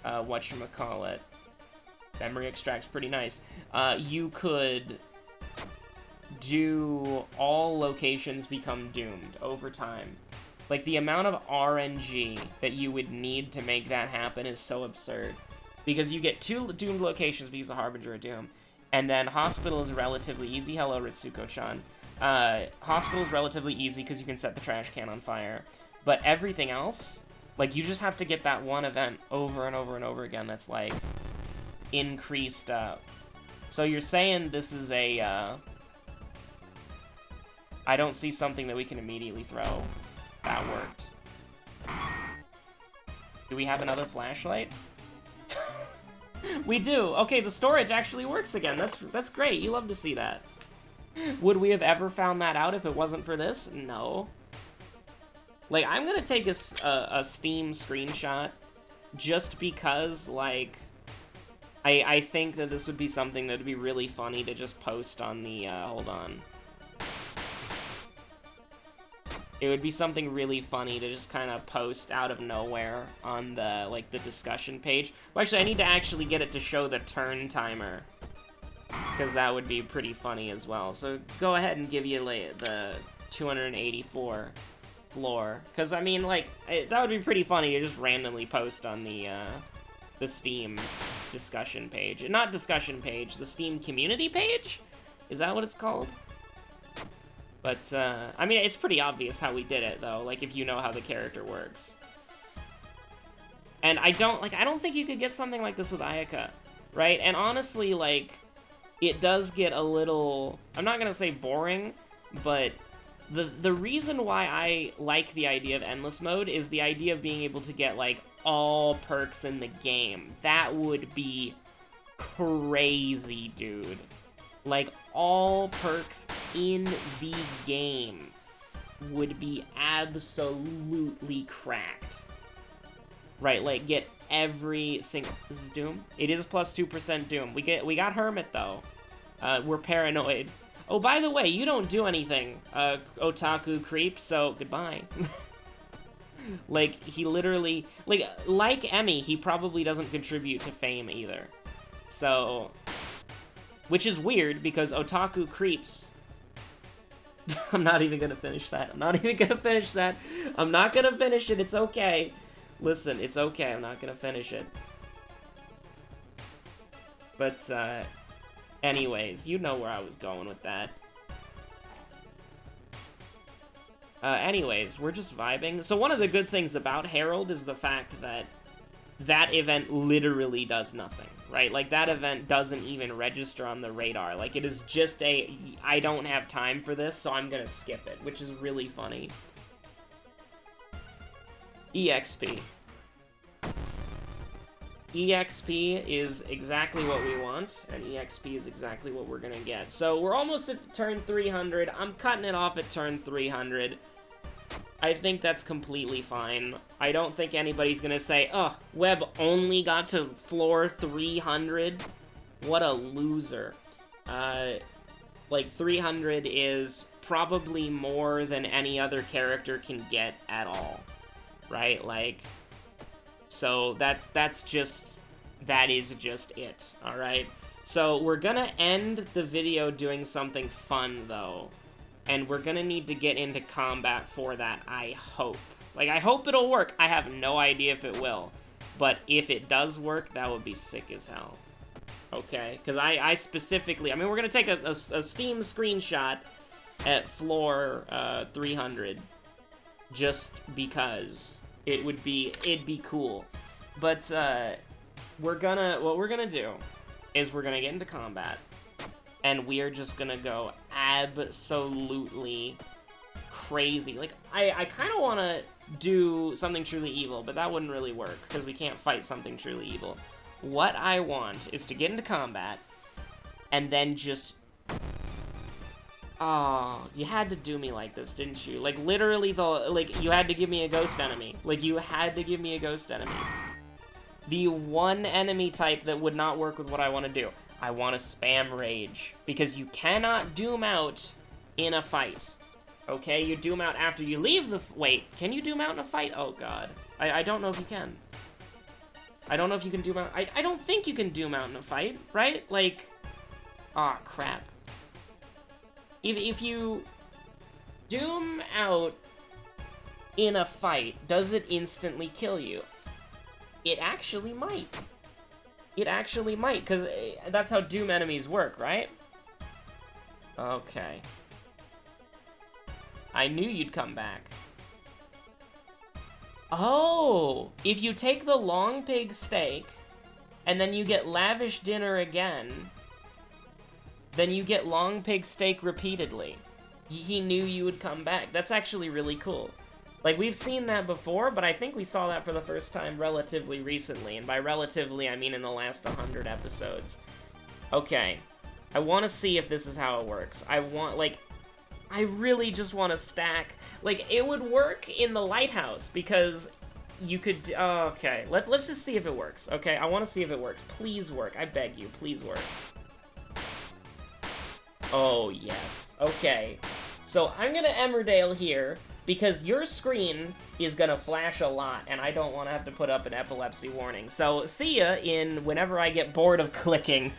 Speaker 1: whatchamacallit, memory extract's pretty nice. You could do all locations become doomed over time. Like, the amount of RNG that you would need to make that happen is so absurd. Because you get 2 doomed locations because of Harbinger of Doom, and then Hospital is relatively easy. Hello, Ritsuko-chan. Hospital is relatively easy because you can set the trash can on fire. But everything else, like, you just have to get that one event over and over and over again that's, like, increased up. So you're saying this is a, I don't see something that we can immediately throw. That worked. Do we have another flashlight? We do! Okay, the storage actually works again. That's great. You love to see that. Would we have ever found that out if it wasn't for this? No. Like, I'm gonna take a Steam screenshot just because, like, I think that this would be something that would be really funny to just post on the, hold on. It would be something really funny to just kind of post out of nowhere on the, like, the discussion page. Well, actually, I need to actually get it to show the turn timer, because that would be pretty funny as well. So go ahead and give you the 284 floor, because, I mean, like, that would be pretty funny to just randomly post on the Steam discussion page. Not discussion page, the Steam community page? Is that what it's called? But, I mean, it's pretty obvious how we did it, though, like, if you know how the character works. And I don't think you could get something like this with Ayaka, right? And honestly, like, it does get a little, I'm not gonna say boring, but The reason why I like the idea of endless mode is the idea of being able to get, like, all perks in the game. That would be crazy, dude. Like, all perks in the game would be absolutely cracked. Right, like, get every single... This is Doom? It is plus 2% Doom. We got Hermit, though. We're paranoid. Oh, by the way, you don't do anything, otaku creep, so goodbye. Like, he literally... Like Emmy, he probably doesn't contribute to fame either. So... Which is weird, because otaku creeps... I'm not even gonna finish that. I'm not even gonna finish that. I'm not gonna finish it, it's okay. Listen, it's okay, I'm not gonna finish it. But, anyways, you know where I was going with that. Anyways, we're just vibing. So one of the good things about Herald is the fact that that event literally does nothing, right? Like, that event doesn't even register on the radar. Like, it is just a, I don't have time for this, so I'm gonna skip it, which is really funny. EXP. EXP is exactly what we want, and EXP is exactly what we're gonna get. So we're almost at turn 300. I'm cutting it off at turn 300. I think that's completely fine. I don't think anybody's gonna say, "Ugh, Web only got to floor 300." What a loser. Like, 300 is probably more than any other character can get at all. Right? Like, so that is just it, alright? So we're gonna end the video doing something fun, though. And we're gonna need to get into combat for that, I hope. Like, I hope it'll work. I have no idea if it will. But if it does work, that would be sick as hell. Okay? Because I specifically... I mean, we're gonna take a Steam screenshot at floor 300. Just because it'd be cool. But, what we're gonna do is we're gonna get into combat. And we are just gonna go absolutely crazy. Like, I kind of want to do something truly evil, but that wouldn't really work, because we can't fight something truly evil. What I want is to get into combat, and then just... Oh, you had to do me like this, didn't you? Like, literally, you had to give me a ghost enemy. Like, you had to give me a ghost enemy. The one enemy type that would not work with what I want to do. I want to spam Rage, because you cannot doom out in a fight. Okay, you doom out after you leave the... Wait, can you doom out in a fight? Oh, God. I don't know if you can. I don't know if you can doom out... I don't think you can doom out in a fight, right? Like... Aw, crap. If you doom out in a fight, does it instantly kill you? It actually might. It actually might, because that's how Doom enemies work, right? Okay. I knew you'd come back. Oh! If you take the long pig steak, and then you get lavish dinner again, then you get long pig steak repeatedly. He knew you would come back. That's actually really cool. Like, we've seen that before, but I think we saw that for the first time relatively recently. And by relatively, I mean in the last 100 episodes. Okay. I want to see if this is how it works. I really just want to stack... Like, it would work in the lighthouse, because you could... okay, let's just see if it works, okay? I want to see if it works. Please work. I beg you, please work. Oh, yes. Okay. So, I'm gonna Emmerdale here, because your screen is gonna flash a lot, and I don't want to have to put up an epilepsy warning. So, see ya in whenever I get bored of clicking.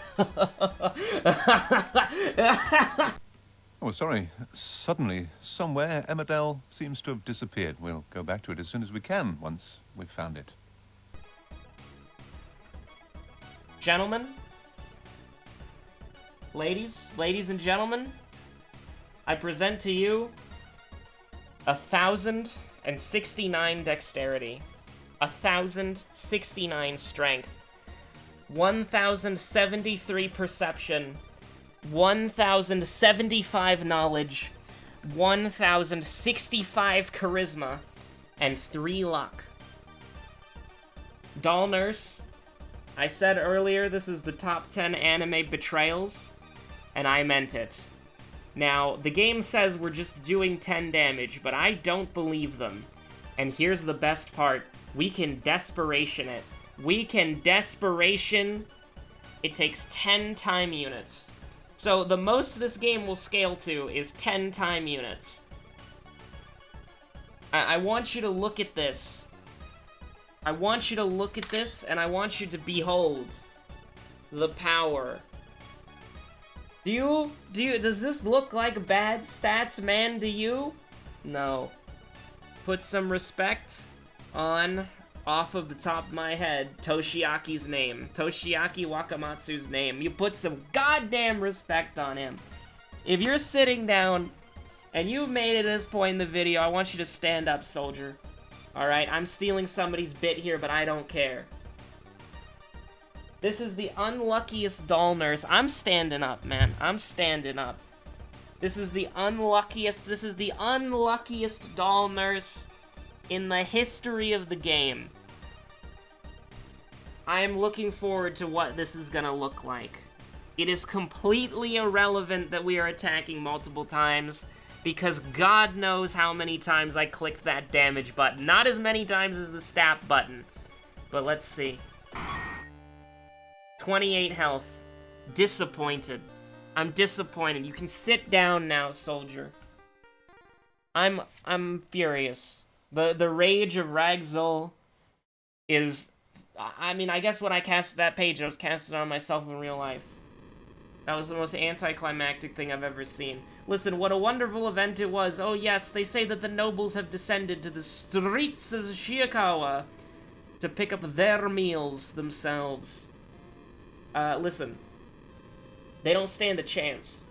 Speaker 2: Oh, sorry. Suddenly, somewhere, Emmerdale seems to have disappeared. We'll go back to it as soon as we can, once we've found it.
Speaker 1: Gentlemen? Ladies and gentlemen, I present to you 1,069 dexterity, 1,069 strength, 1,073 perception, 1,075 knowledge, 1,065 charisma, and 3 luck. Doll Nurse. I said earlier this is the top 10 anime betrayals, and I meant it. Now, the game says we're just doing 10 damage, but I don't believe them. And here's the best part. We can Desperation it. We can Desperation. It takes 10 time units. So the most this game will scale to is 10 time units. I want you to look at this. I want you to look at this, and I want you to behold the power. Does this look like bad stats, man, to you? No. Put some respect on, off of the top of my head, Toshiaki's name. Toshiaki Wakamatsu's name. You put some goddamn respect on him. If you're sitting down, and you've made it to this point in the video, I want you to stand up, soldier. Alright, I'm stealing somebody's bit here, but I don't care. This is the unluckiest Doll Nurse. I'm standing up, man. I'm standing up. This is the unluckiest Doll Nurse in the history of the game. I am looking forward to what this is gonna look like. It is completely irrelevant that we are attacking multiple times, because God knows how many times I clicked that damage button. Not as many times as the stat button. But let's see. 28 health. Disappointed. I'm disappointed. You can sit down now, soldier. I'm furious. The rage of Ragzul is... I mean, I guess when I casted that page, I was casting on myself in real life. That was the most anticlimactic thing I've ever seen. Listen, what a wonderful event it was. Oh yes, they say that the nobles have descended to the streets of Shiikawa to pick up their meals themselves. Listen. They don't stand a chance.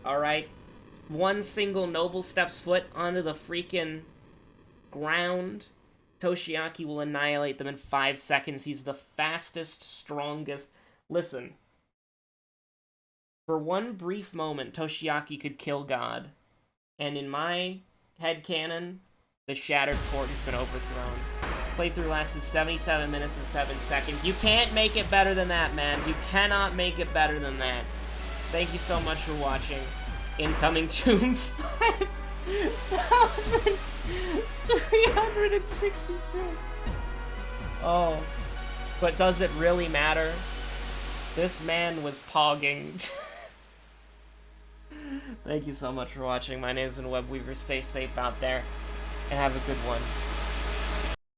Speaker 1: Alright? One single noble steps foot onto the freaking ground. Toshiaki will annihilate them in 5 seconds. He's the fastest, strongest. Listen. For one brief moment, Toshiaki could kill God. And in my headcanon, the Shattered Port has been overthrown. Playthrough lasted 77 minutes and 7 seconds. You can't make it better than that, man. You cannot make it better than that. Thank you so much for watching. Incoming Tomb 5,362. Oh. But does it really matter? This man was pogging. Thank you so much for watching. My name is Webweaver. Stay safe out there, and have a good one.